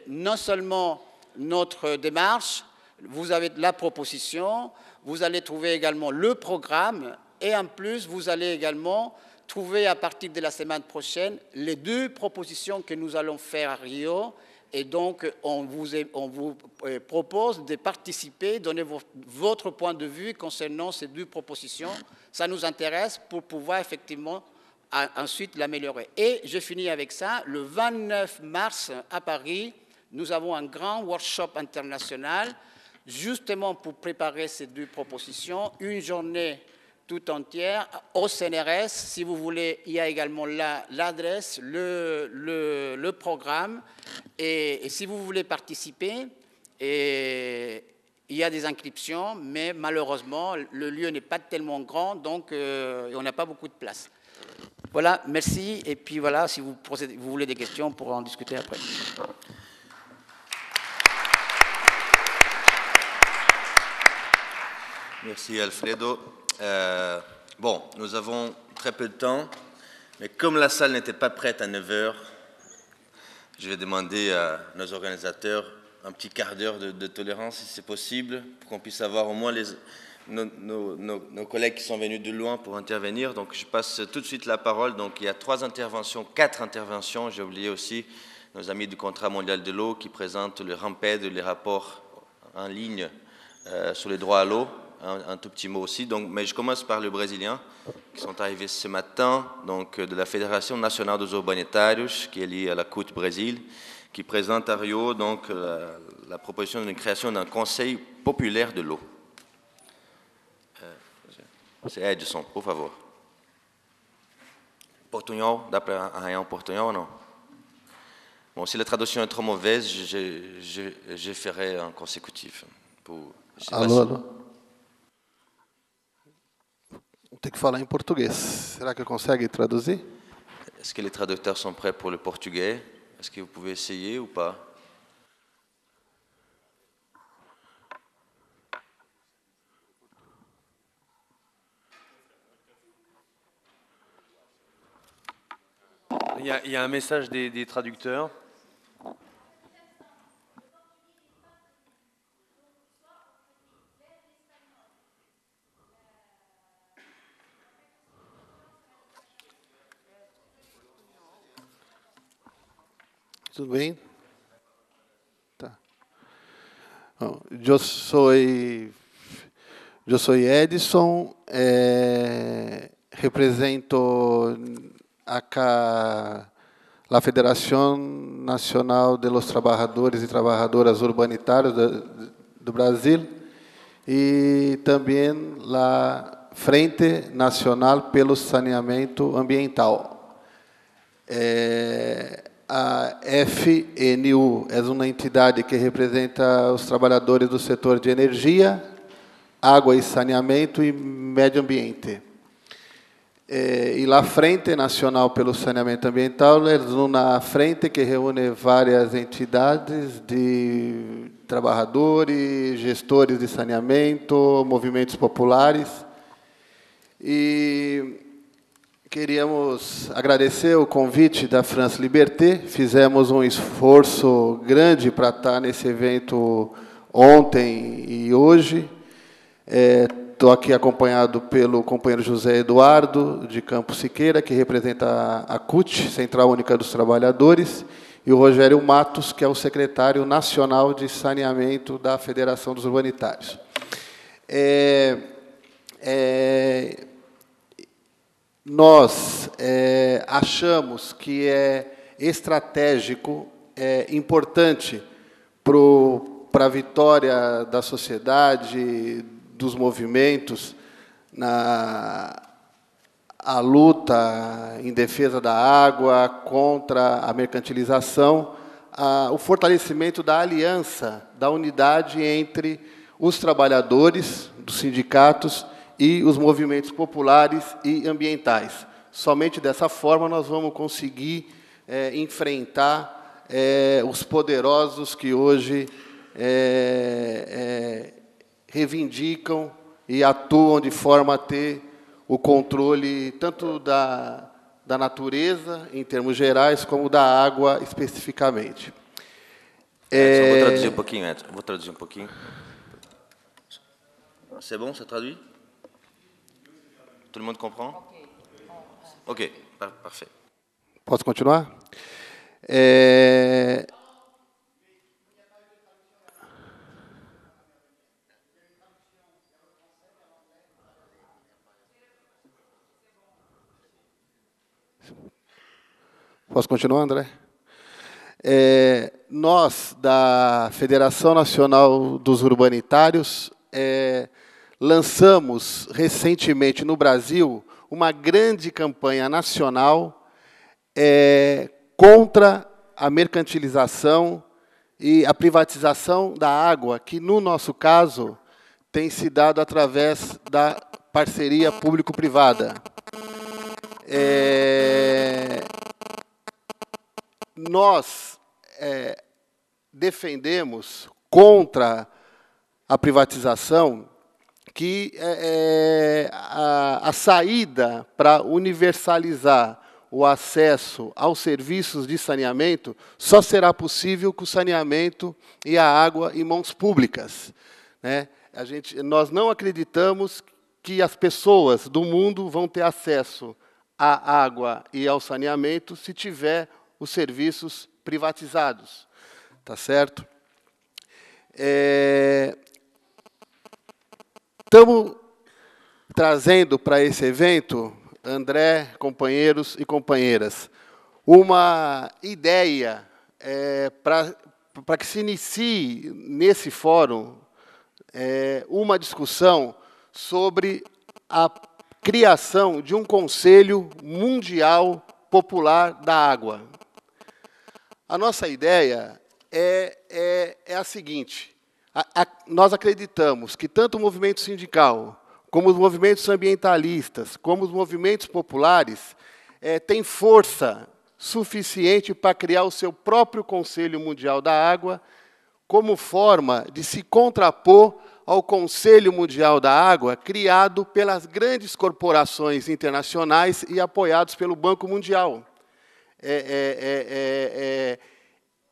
non seulement notre démarche, vous avez la proposition, vous allez trouver également le programme, et en plus, vous allez également trouver à partir de la semaine prochaine les 2 propositions que nous allons faire à Rio. Et donc, on vous propose de participer, donner votre point de vue concernant ces 2 propositions. Ça nous intéresse pour pouvoir effectivement ensuite l'améliorer. Et je finis avec ça. Le 29 mars à Paris, nous avons un grand workshop international justement pour préparer ces 2 propositions. Une journée tout entière au CNRS. Si vous voulez, il y a également l'adresse, le programme. Et si vous voulez participer, il y a des inscriptions, mais malheureusement, le lieu n'est pas tellement grand, donc on n'a pas beaucoup de place. Voilà, merci. Et puis voilà, si vous voulez des questions, on pourra en discuter après. Merci Alfredo. Bon, nous avons très peu de temps, mais comme la salle n'était pas prête à 9 h, je vais demander à nos organisateurs un petit quart d'heure de tolérance, si c'est possible, pour qu'on puisse avoir au moins nos collègues qui sont venus de loin pour intervenir. Donc je passe tout de suite la parole. Donc il y a 4 interventions. J'ai oublié aussi nos amis du Contrat mondial de l'eau qui présentent le RAMPED, les rapports en ligne sur les droits à l'eau. Un tout petit mot aussi. Donc, mais je commence par les Brésiliens qui sont arrivés ce matin, donc de la Fédération nationale dos urbanetários, qui est liée à la CUT Brésil, qui présente à Rio donc la proposition de création d'un conseil populaire de l'eau. C'est Edson, por favor. Portunhol, dá para arranhar portunhol ou não? Bon, si la traduction est trop mauvaise, je ferai un consécutif. Alô. Tem que falar em português. Será que consegue traduzir? Est-ce que les traducteurs sont prêts pour le portugais? Est-ce que vous pouvez essayer ou pas? Il y a un message des traducteurs. Tudo bem? Tá. Eu sou Edson, represento acá a Federação Nacional de los Trabajadores e Trabajadoras Urbanitários do Brasil e também a Frente Nacional pelo Saneamento Ambiental. A FNU é uma entidade que representa os trabalhadores do setor de energia, água e saneamento e meio ambiente. E a Frente Nacional pelo Saneamento Ambiental é uma frente que reúne várias entidades de trabalhadores, gestores de saneamento, movimentos populares. E queríamos agradecer o convite da France Liberté. Fizemos um esforço grande para estar nesse evento ontem e hoje. Estou aqui acompanhado pelo companheiro José Eduardo, de Campos Siqueira, que representa a CUT, Central Única dos Trabalhadores, e o Rogério Matos, que é o secretário nacional de saneamento da Federação dos Urbanitários. Nós achamos que é estratégico, importante para a vitória da sociedade, dos movimentos, a luta em defesa da água, contra a mercantilização, o fortalecimento da aliança, da unidade entre os trabalhadores dos sindicatos e os movimentos populares e ambientais. Somente dessa forma nós vamos conseguir enfrentar os poderosos que hoje reivindicam e atuam de forma a ter o controle tanto da natureza, em termos gerais, como da água especificamente. Vou traduzir um pouquinho, Edson. Vou traduzir um pouquinho. C'est bon, ça traduit? Tout le monde comprend? Ok, parfait. Posso continuar? Posso continuar, André? Nós, da Federação Nacional dos Urbanitários, lançamos recentemente no Brasil uma grande campanha nacional contra a mercantilização e a privatização da água, que, no nosso caso, tem se dado através da parceria público-privada. Nós defendemos contra a privatização que a saída para universalizar o acesso aos serviços de saneamento só será possível com o saneamento e a água em mãos públicas, né? Nós não acreditamos que as pessoas do mundo vão ter acesso à água e ao saneamento se tiver os serviços privatizados, tá certo? Estamos trazendo para esse evento, André, companheiros e companheiras, uma ideia para que se inicie nesse fórum uma discussão sobre a criação de um Conselho Mundial Popular da Água. A nossa ideia é a seguinte: nós acreditamos que tanto o movimento sindical, como os movimentos ambientalistas, como os movimentos populares, têm força suficiente para criar o seu próprio Conselho Mundial da Água, como forma de se contrapor ao Conselho Mundial da Água, criado pelas grandes corporações internacionais e apoiados pelo Banco Mundial.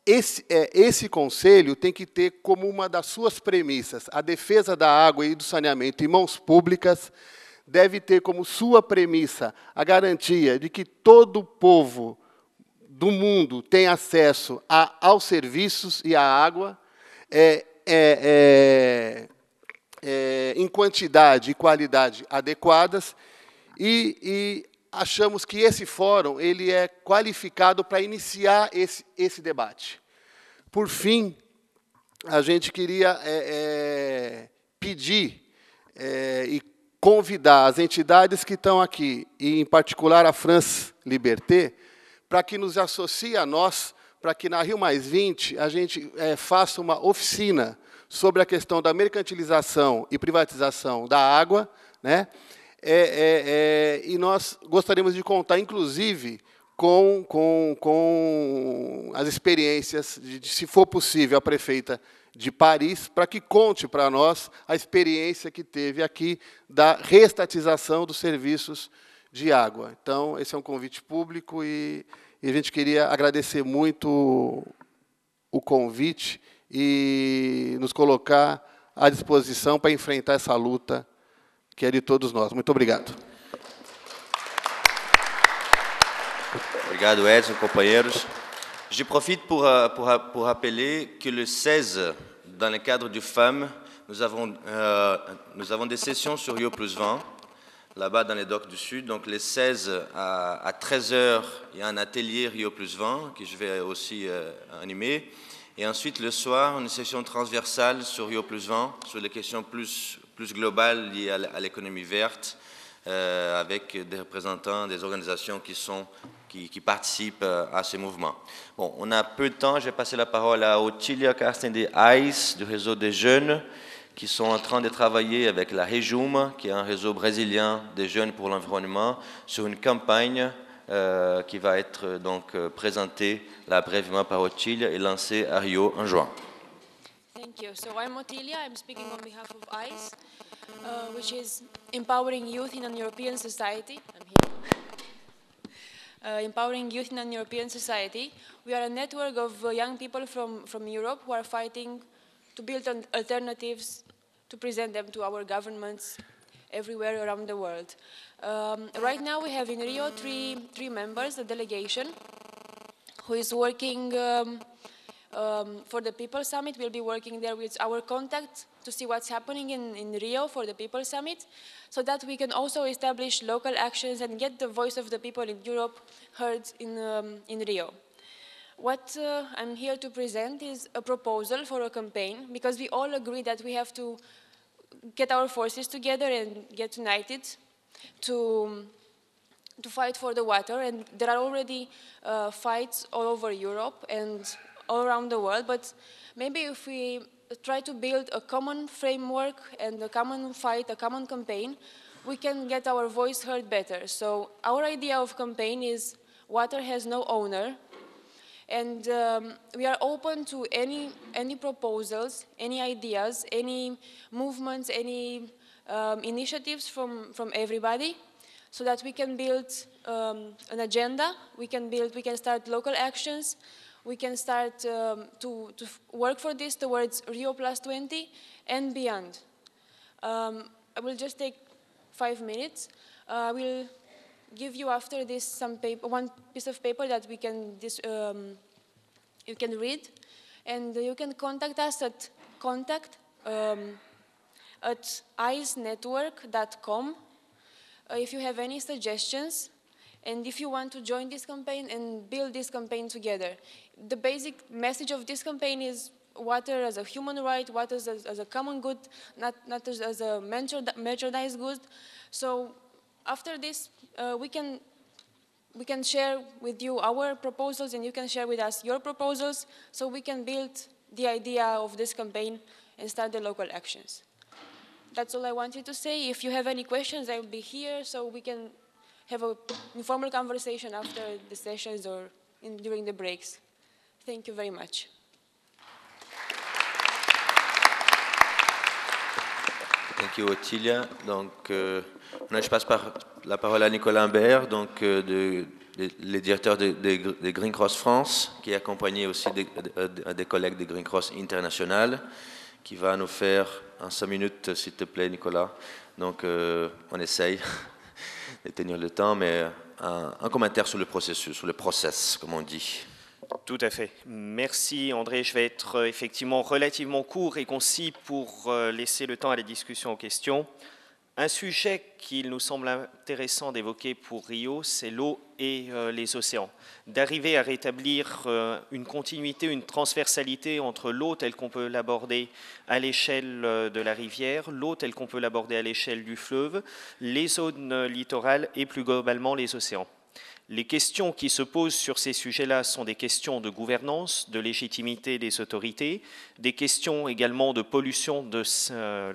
Esse conselho tem que ter como uma das suas premissas a defesa da água e do saneamento em mãos públicas, deve ter como sua premissa a garantia de que todo povo do mundo tem acesso aos serviços e à água em quantidade e qualidade adequadas, e achamos que esse fórum ele é qualificado para iniciar esse debate. Por fim, a gente queria pedir e convidar as entidades que estão aqui, e em particular a France Liberté, para que nos associe a nós, para que na Rio+20 a gente faça uma oficina sobre a questão da mercantilização e privatização da água, né? E nós gostaríamos de contar, inclusive, com as experiências de, se for possível, a prefeita de Paris, para que conte para nós a experiência que teve aqui da reestatização dos serviços de água. Então, esse é um convite público e a gente queria agradecer muito o convite e nos colocar à disposição para enfrentar essa luta que é de todos nós. Muito obrigado. Obrigado, Edson, companheiros. Je profite pour rappeler que le 16, dans le cadre du FAM, nous avons des sessions sur Rio+20, là-bas dans les docks du Sud. Donc les 16 à 13h, il y a un atelier Rio+20 que je vais aussi animer. Et ensuite, le soir, une session transversale sur Rio+20, sur les questions plus globales liées à l'économie verte, avec des représentants des organisations qui participent à ces mouvements. Bon, on a peu de temps, je vais passer la parole à Otília Carsten de Ais, du réseau des jeunes, qui sont en train de travailler avec la Rejum, qui est un réseau brésilien des jeunes pour l'environnement, sur une campagne qui va être donc présentée là brièvement par Otília et lancée à Rio en juin. Thank you. So I'm Otília. I'm speaking on behalf of ICE, which is Empowering Youth in an European Society. I'm here. Empowering Youth in an European Society. We are a network of young people from Europe who are fighting to build alternatives to present them to our governments everywhere around the world. Right now we have in Rio three members, the delegation, who is working for the People Summit. We'll be working there with our contact to see what's happening in Rio for the People Summit, so that we can also establish local actions and get the voice of the people in Europe heard in Rio. What I'm here to present is a proposal for a campaign, because we all agree that we have to get our forces together and get united to fight for the water. And there are already fights all over Europe and all around the world, but maybe if we try to build a common framework and a common fight, a common campaign, we can get our voice heard better. So our idea of campaign is water has no owner, and we are open to any proposals, any ideas, any movements, any initiatives from everybody, so that we can build an agenda, we can start local actions, we can start to work for this towards Rio+20 and beyond. I will just take 5 minutes. I will give you after this some paper, one piece of paper that we can you can read, and you can contact us at contact@icenetwork.com if you have any suggestions and if you want to join this campaign and build this campaign together. The basic message of this campaign is water as a human right, water as a common good, not as a merchandise good. So after this, we can share with you our proposals, and you can share with us your proposals, so we can build the idea of this campaign and start the local actions. That's all I wanted to say. If you have any questions, I will be here, so we can have an informal conversation after the sessions or during the breaks. Thank you very much. Thank you, Otília. Donc, je passe la parole à Nicolas Imbert, donc le directeur de Green Cross France, qui est accompagné aussi des collègues de Green Cross International, qui va nous faire en 5 minutes, s'il te plaît, Nicolas. Donc, on essaye de tenir le temps, mais un commentaire sur le processus, sur le process, comme on dit. Tout à fait. Merci André. Je vais être effectivement relativement court et concis pour laisser le temps à la discussion, aux questions. Un sujet qu'il nous semble intéressant d'évoquer pour Rio, c'est l'eau et les océans. D'arriver à rétablir une continuité, une transversalité entre l'eau telle qu'on peut l'aborder à l'échelle de la rivière, l'eau telle qu'on peut l'aborder à l'échelle du fleuve, les zones littorales et plus globalement les océans. Les questions qui se posent sur ces sujets-là sont des questions de gouvernance, de légitimité des autorités, des questions également de pollution de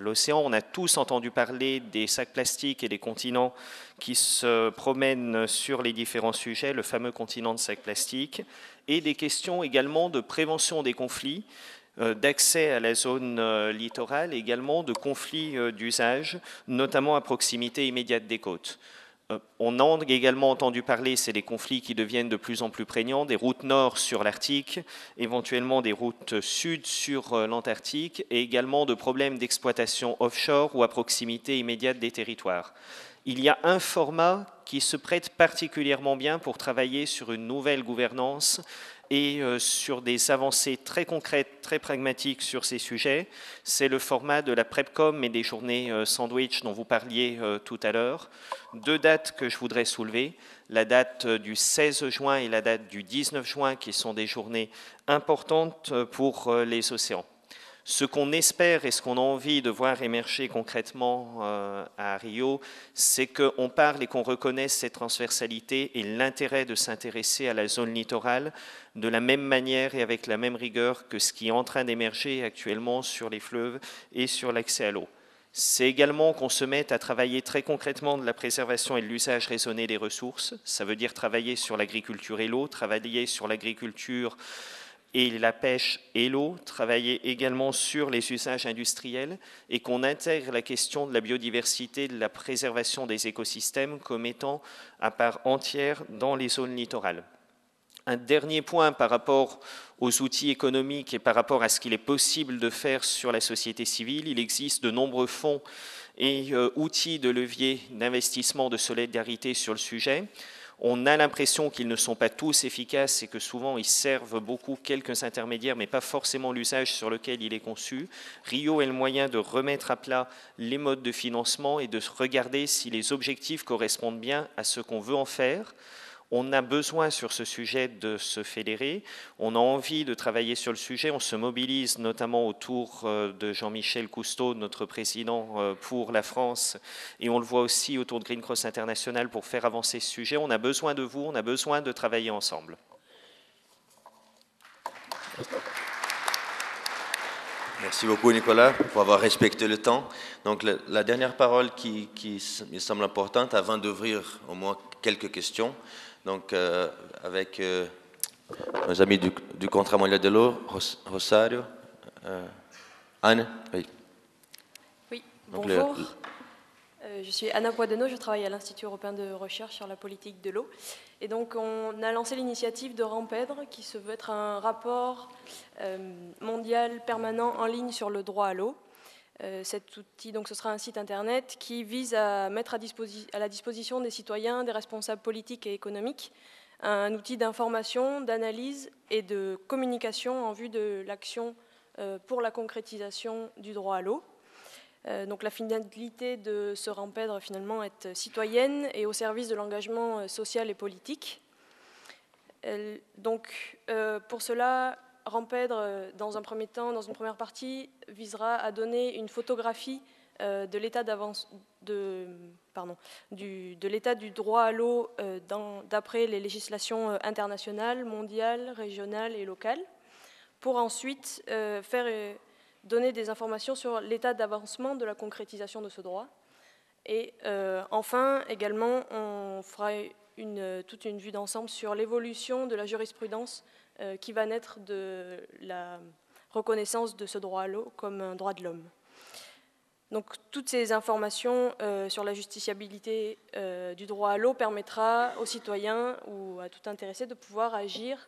l'océan. On a tous entendu parler des sacs plastiques et des continents qui se promènent sur les différents sujets, le fameux continent de sacs plastiques, et des questions également de prévention des conflits, d'accès à la zone littorale, également de conflits d'usage, notamment à proximité immédiate des côtes. On a également entendu parler, c'est des conflits qui deviennent de plus en plus prégnants, des routes nord sur l'Arctique, éventuellement des routes sud sur l'Antarctique, et également de problèmes d'exploitation offshore ou à proximité immédiate des territoires. Il y a un format qui se prête particulièrement bien pour travailler sur une nouvelle gouvernance et sur des avancées très concrètes, très pragmatiques sur ces sujets. C'est le format de la PrepCom et des journées sandwich dont vous parliez tout à l'heure. Deux dates que je voudrais soulever, la date du 16 juin et la date du 19 juin, qui sont des journées importantes pour les océans. Ce qu'on espère et ce qu'on a envie de voir émerger concrètement à Rio, c'est qu'on parle et qu'on reconnaisse cette transversalité et l'intérêt de s'intéresser à la zone littorale de la même manière et avec la même rigueur que ce qui est en train d'émerger actuellement sur les fleuves et sur l'accès à l'eau. C'est également qu'on se mette à travailler très concrètement de la préservation et de l'usage raisonné des ressources. Ça veut dire travailler sur l'agriculture et l'eau, travailler sur l'agriculture et la pêche et l'eau, travailler également sur les usages industriels et qu'on intègre la question de la biodiversité, de la préservation des écosystèmes comme étant à part entière dans les zones littorales. Un dernier point par rapport aux outils économiques et par rapport à ce qu'il est possible de faire sur la société civile. Il existe de nombreux fonds et outils de levier d'investissement de solidarité sur le sujet. On a l'impression qu'ils ne sont pas tous efficaces et que souvent ils servent beaucoup quelques intermédiaires, mais pas forcément l'usage sur lequel il est conçu. Rio est le moyen de remettre à plat les modes de financement et de regarder si les objectifs correspondent bien à ce qu'on veut en faire. On a besoin sur ce sujet de se fédérer, on a envie de travailler sur le sujet, on se mobilise notamment autour de Jean-Michel Cousteau, notre président pour la France, et on le voit aussi autour de Green Cross International pour faire avancer ce sujet. On a besoin de vous, on a besoin de travailler ensemble. Merci beaucoup Nicolas pour avoir respecté le temps. Donc la dernière parole qui me semble importante avant d'ouvrir au moins quelques questions. Donc, avec nos amis du Contrat mondial de l'eau, Rosario, Anne, oui. Oui, bonjour. Je suis Anna Boisdenot, je travaille à l'Institut européen de recherche sur la politique de l'eau. Et donc, on a lancé l'initiative de Rampèdre, qui se veut être un rapport mondial permanent en ligne sur le droit à l'eau. Cet outil, donc, ce sera un site internet qui vise à mettre à la disposition des citoyens, des responsables politiques et économiques, un outil d'information, d'analyse et de communication en vue de l'action pour la concrétisation du droit à l'eau. Donc la finalité de ce Rampèdre, finalement, est citoyenne et au service de l'engagement social et politique. Donc, pour cela, Rampèdre, dans un premier temps, dans une première partie, visera à donner une photographie de l'état du droit à l'eau d'après les législations internationales, mondiales, régionales et locales, pour ensuite donner des informations sur l'état d'avancement de la concrétisation de ce droit. Et enfin, également, on fera toute une vue d'ensemble sur l'évolution de la jurisprudence qui va naître de la reconnaissance de ce droit à l'eau comme un droit de l'homme. Donc, toutes ces informations sur la justiciabilité du droit à l'eau permettra aux citoyens ou à tout intéressé de pouvoir agir.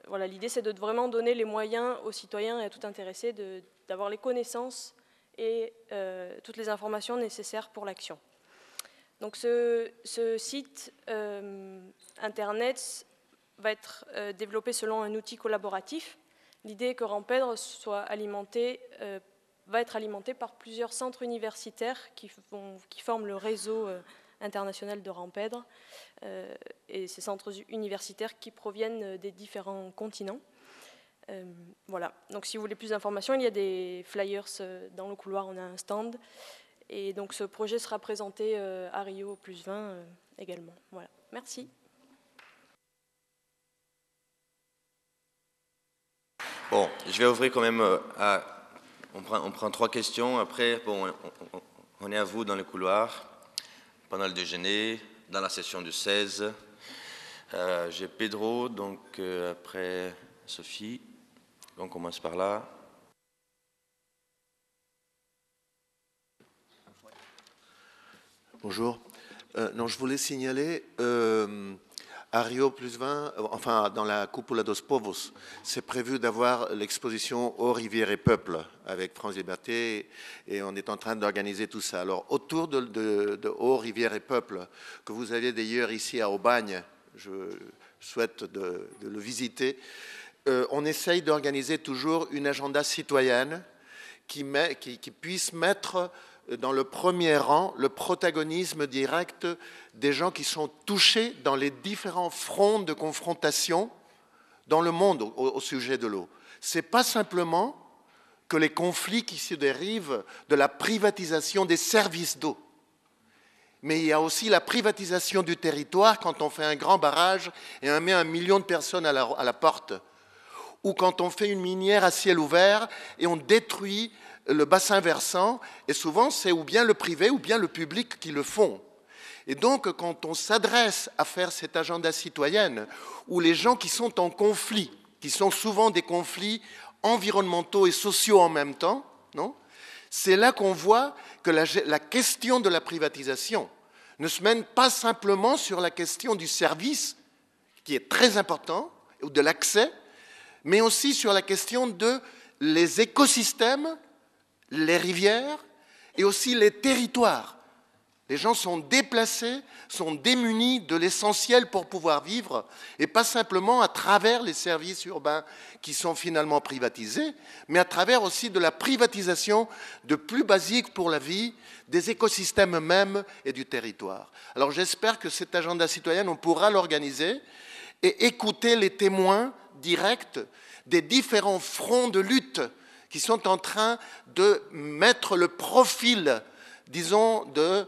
Voilà, l'idée, c'est de vraiment donner les moyens aux citoyens et à tout intéressé d'avoir les connaissances et toutes les informations nécessaires pour l'action. Donc, ce site Internet va être développé selon un outil collaboratif. L'idée est que Rampèdre va être alimenté par plusieurs centres universitaires qui forment le réseau international de Rampèdre, et ces centres universitaires qui proviennent des différents continents. Voilà, donc si vous voulez plus d'informations, il y a des flyers dans le couloir, on a un stand, et donc ce projet sera présenté à Rio +20 également. Voilà, merci. Bon, je vais ouvrir quand même on prend 3 questions. Après, bon, on est à vous dans le couloir, pendant le déjeuner, dans la session du 16. J'ai Pedro, donc après Sophie. On commence par là. Bonjour. Non, je voulais signaler à Rio plus 20, enfin dans la Cúpula dos Povos, c'est prévu d'avoir l'exposition Eau, Rivière et Peuple avec France Liberté et on est en train d'organiser tout ça. Alors autour de Eau, Rivière et Peuple, que vous avez d'ailleurs ici à Aubagne, je souhaite de le visiter, on essaye d'organiser toujours une agenda citoyenne qui puisse mettre dans le premier rang le protagonisme direct des gens qui sont touchés dans les différents fronts de confrontation dans le monde au sujet de l'eau. Ce n'est pas simplement que les conflits qui se dérivent de la privatisation des services d'eau, mais il y a aussi la privatisation du territoire quand on fait un grand barrage et on met 1 million de personnes à la porte, ou quand on fait une minière à ciel ouvert et on détruit le bassin versant, et souvent c'est ou bien le privé ou bien le public qui le font. Et donc quand on s'adresse à faire cet agenda citoyen, où les gens qui sont en conflit, qui sont souvent des conflits environnementaux et sociaux en même temps, non ? C'est là qu'on voit que la question de la privatisation ne se mène pas simplement sur la question du service, qui est très important, ou de l'accès, mais aussi sur la question de les écosystèmes, les rivières et aussi les territoires. Les gens sont déplacés, sont démunis de l'essentiel pour pouvoir vivre, et pas simplement à travers les services urbains qui sont finalement privatisés, mais à travers aussi de la privatisation de plus basique pour la vie, des écosystèmes eux-mêmes et du territoire. Alors j'espère que cet agenda citoyen, on pourra l'organiser et écouter les témoins directs des différents fronts de lutte qui sont en train de mettre le profil, disons, de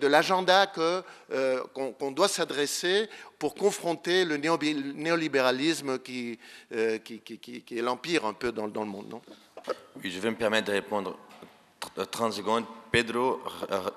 l'agenda qu'on doit s'adresser pour confronter le néolibéralisme qui est l'empire un peu dans le monde, non ? Oui, je vais me permettre de répondre 30 secondes. Pedro,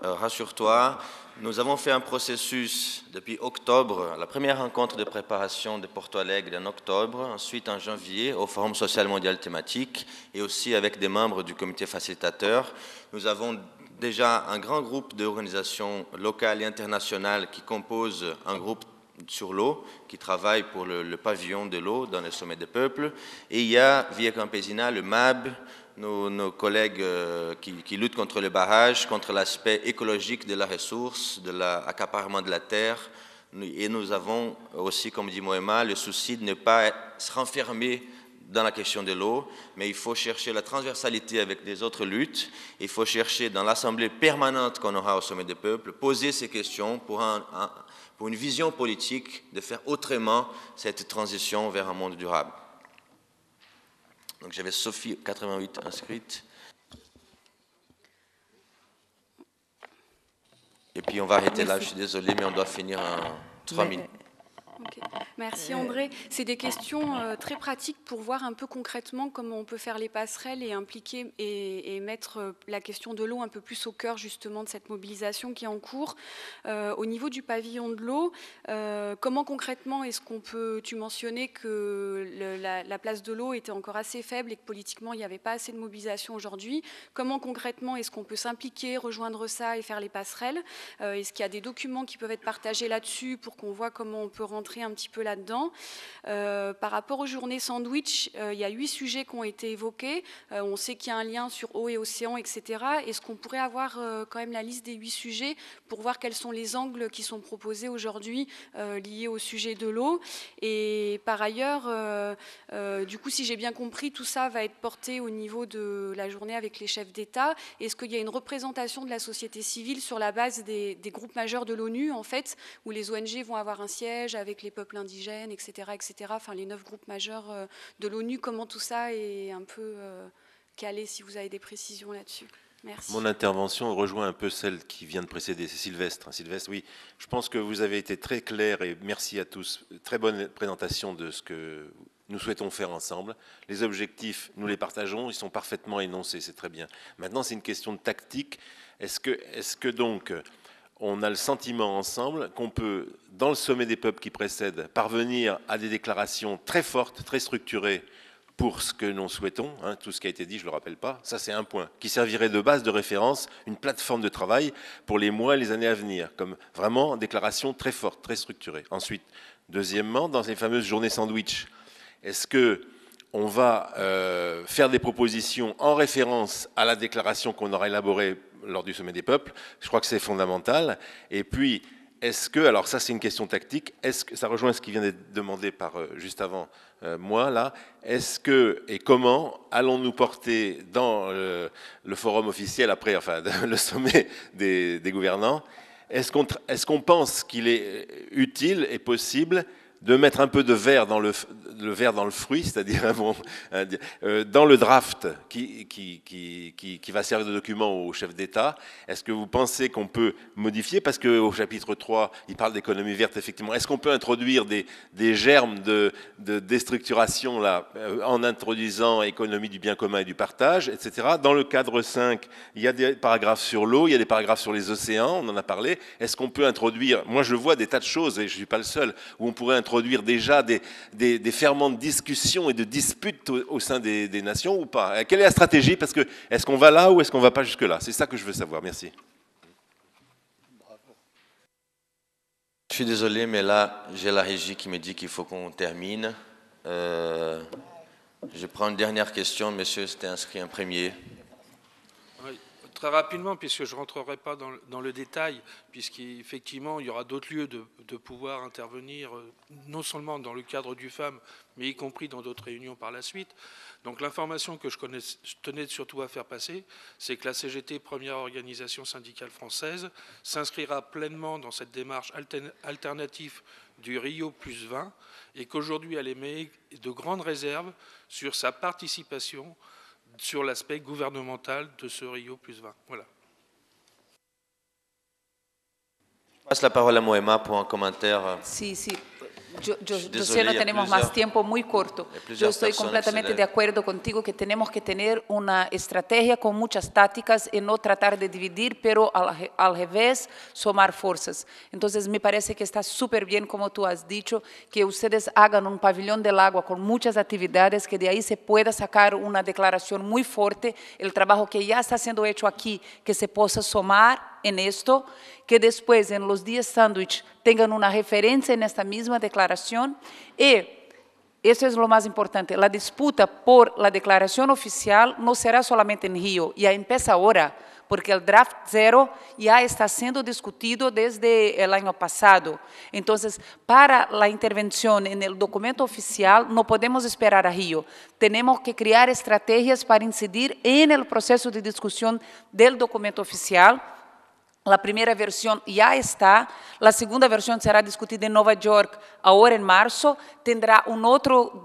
rassure-toi, nous avons fait un processus depuis octobre, la première rencontre de préparation de Porto Alegre en octobre, ensuite en janvier au Forum social mondial thématique et aussi avec des membres du comité facilitateur. Nous avons déjà un grand groupe d'organisations locales et internationales qui composent un groupe sur l'eau, qui travaille pour le pavillon de l'eau dans le sommet des peuples. Et il y a Via Campesina, le MAB, nos collègues qui luttent contre le barrage, contre l'aspect écologique de la ressource, de l'accaparement de la terre. Et nous avons aussi, comme dit Moema, le souci de ne pas se renfermer dans la question de l'eau, mais il faut chercher la transversalité avec les autres luttes. Il faut chercher dans l'assemblée permanente qu'on aura au sommet des peuples, poser ces questions pour une vision politique de faire autrement cette transition vers un monde durable. Donc j'avais Sophie 88 inscrite. Et puis on va arrêter là, je suis désolé, mais on doit finir en 3 minutes. Okay. Merci André. C'est des questions très pratiques pour voir un peu concrètement comment on peut faire les passerelles et impliquer et mettre la question de l'eau un peu plus au cœur justement de cette mobilisation qui est en cours. Au niveau du pavillon de l'eau, comment concrètement est-ce qu'on peut, tu mentionnais que la place de l'eau était encore assez faible et que politiquement il n'y avait pas assez de mobilisation aujourd'hui. Comment concrètement est-ce qu'on peut s'impliquer, rejoindre ça et faire les passerelles ? Est-ce qu'il y a des documents qui peuvent être partagés là-dessus pour qu'on voit comment on peut rentrer un petit peu là-dedans. Par rapport aux journées sandwich, il y a 8 sujets qui ont été évoqués. On sait qu'il y a un lien sur eau et océan, etc. Est-ce qu'on pourrait avoir quand même la liste des 8 sujets pour voir quels sont les angles qui sont proposés aujourd'hui liés au sujet de l'eau? Et par ailleurs, du coup, si j'ai bien compris, tout ça va être porté au niveau de la journée avec les chefs d'État. Est-ce qu'il y a une représentation de la société civile sur la base des groupes majeurs de l'ONU, en fait, où les ONG vont avoir un siège avec les peuples indigènes, etc., etc., enfin les 9 groupes majeurs de l'ONU, comment tout ça est un peu calé, si vous avez des précisions là-dessus. Merci. Mon intervention rejoint un peu celle qui vient de précéder, c'est Sylvestre. Sylvestre, oui, je pense que vous avez été très clair et merci à tous. Très bonne présentation de ce que nous souhaitons faire ensemble. Les objectifs, nous les partageons, ils sont parfaitement énoncés, c'est très bien. Maintenant, c'est une question de tactique. Est-ce que donc on a le sentiment ensemble qu'on peut, dans le sommet des peuples qui précède, parvenir à des déclarations très fortes, très structurées pour ce que nous souhaitons, hein, tout ce qui a été dit, je ne le rappelle pas, ça c'est un point, qui servirait de base de référence, une plateforme de travail pour les mois et les années à venir, comme vraiment déclaration très forte, très structurée. Ensuite, deuxièmement, dans ces fameuses journées sandwich, est-ce qu'on va faire des propositions en référence à la déclaration qu'on aura élaborée lors du Sommet des peuples? Je crois que c'est fondamental. Et puis, est-ce que, alors ça c'est une question tactique, est-ce que ça rejoint ce qui vient d'être demandé par juste avant moi là, est-ce que et comment allons-nous porter dans le forum officiel après, enfin le sommet des gouvernants, est-ce qu'on pense qu'il est utile et possible de mettre un peu de verre dans le fruit, c'est-à-dire dans le draft qui va servir de document au chef d'État. Est-ce que vous pensez qu'on peut modifier, parce qu'au chapitre 3, il parle d'économie verte, effectivement, est-ce qu'on peut introduire des germes de déstructuration là, en introduisant économie du bien commun et du partage, etc. Dans le cadre 5, il y a des paragraphes sur l'eau, il y a des paragraphes sur les océans, on en a parlé. Est-ce qu'on peut introduire, moi je vois des tas de choses, et je ne suis pas le seul, où on pourrait introduire déjà des ferments de discussion et de disputes au sein des nations ou pas? Quelle est la stratégie? Parce que est-ce qu'on va là ou est-ce qu'on ne va pas jusque-là? C'est ça que je veux savoir. Merci. Je suis désolé, mais là, j'ai la régie qui me dit qu'il faut qu'on termine. Je prends une dernière question. Monsieur s'était inscrit en premier. Oui, très rapidement, puisque je ne rentrerai pas dans le détail, puisqu'effectivement, il y aura d'autres lieux de pouvoir intervenir, non seulement dans le cadre du FAM, mais y compris dans d'autres réunions par la suite. Donc l'information que je tenais surtout à faire passer, c'est que la CGT, première organisation syndicale française, s'inscrira pleinement dans cette démarche alternative du Rio plus 20, et qu'aujourd'hui elle émet de grandes réserves sur sa participation sur l'aspect gouvernemental de ce Rio plus 20. Voilà. Je passe la parole à Moema pour un commentaire. Sí, sí. Yo sé, no tenemos más tiempo, muy corto. Yo estoy completamente de acuerdo contigo que tenemos que tener una estrategia con muchas tácticas y no tratar de dividir, pero al revés, sumar fuerzas. Entonces, me parece que está súper bien, como tú has dicho, que ustedes hagan un pabellón del agua con muchas actividades, que de ahí se pueda sacar una declaración muy fuerte, el trabajo que ya está siendo hecho aquí, que se pueda sumar en esto, que después en los días sándwich tengan una referencia en esta misma declaración y eso es lo más importante, la disputa por la declaración oficial no será solamente en Río, ya empieza ahora, porque el draft 0 ya está siendo discutido desde el año pasado. Entonces, para la intervención en el documento oficial, no podemos esperar a Río. Tenemos que crear estrategias para incidir en el proceso de discusión del documento oficial. La primera versión ya está, la segunda versión será discutida en Nueva York ahora en marzo, tendrá un otro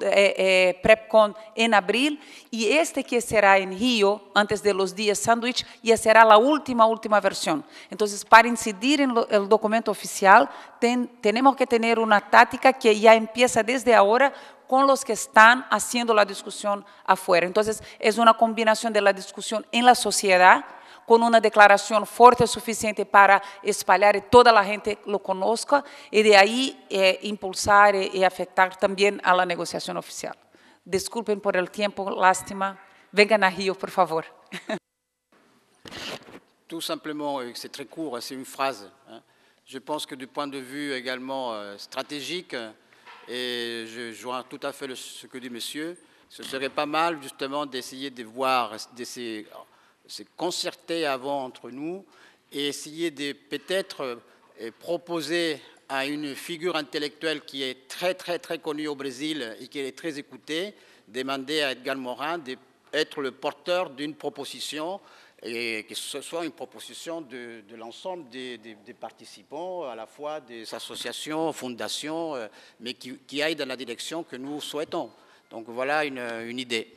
PrepCon en abril y este que será en Río, antes de los días sándwich, ya será la última versión. Entonces, para incidir en el documento oficial, tenemos que tener una táctica que ya empieza desde ahora con los que están haciendo la discusión afuera. Entonces, es una combinación de la discusión en la sociedad, con una declaración fuerte suficiente para espalhar y toda la gente lo conozca y de ahí impulsar y afectar también a la negociación oficial. Disculpen por el tiempo, lástima. Vengan a Rio, por favor. Tout simplement, c'est très court, c'est une phrase. Je pense que du point de vue également stratégique, et je joins tout à fait ce que dit monsieur, ce serait pas mal justement d'essayer de voir, d'essayer se concerter avant entre nous et essayer de peut-être proposer à une figure intellectuelle qui est très, très, très connue au Brésil et qui est très écoutée, demander à Edgar Morin d'être le porteur d'une proposition et que ce soit une proposition de l'ensemble des participants, à la fois des associations, fondations, mais qui aillent dans la direction que nous souhaitons. Donc voilà une idée.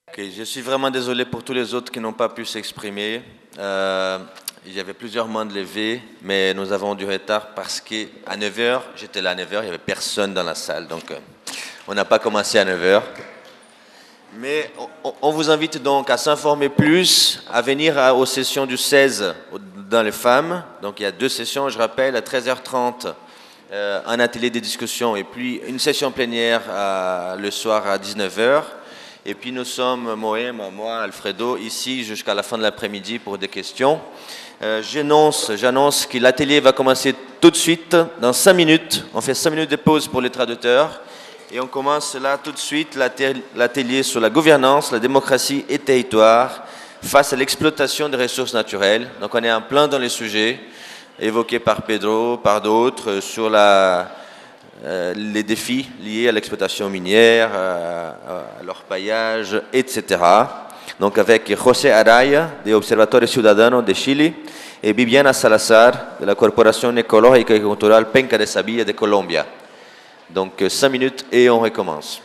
Okay, je suis vraiment désolé pour tous les autres qui n'ont pas pu s'exprimer. Il y avait plusieurs mains levées, mais nous avons du retard parce qu'à 9h, j'étais là à 9h, il n'y avait personne dans la salle, donc on n'a pas commencé à 9h. Mais on vous invite donc à s'informer plus, à venir aux sessions du 16 dans les femmes. Donc il y a 2 sessions, je rappelle, à 13h30 un atelier de discussion et puis une session plénière le soir à 19h. Et puis nous sommes, Mohem, moi, Alfredo, ici jusqu'à la fin de l'après-midi pour des questions. J'annonce que l'atelier va commencer tout de suite, dans 5 minutes. On fait 5 minutes de pause pour les traducteurs. Et on commence là tout de suite l'atelier sur la gouvernance, la démocratie et territoire face à l'exploitation des ressources naturelles. Donc on est en plein dans les sujets évoqués par Pedro, par d'autres, sur les défis liés à l'exploitation minière, à l'orpaillage, etc. Donc avec José Araya, de Observatorio Ciudadano de Chile, et Viviana Salazar, de la Corporación Ecológica y Cultural Penca de Sabilla de Colombia. Donc 5 minutes et on recommence.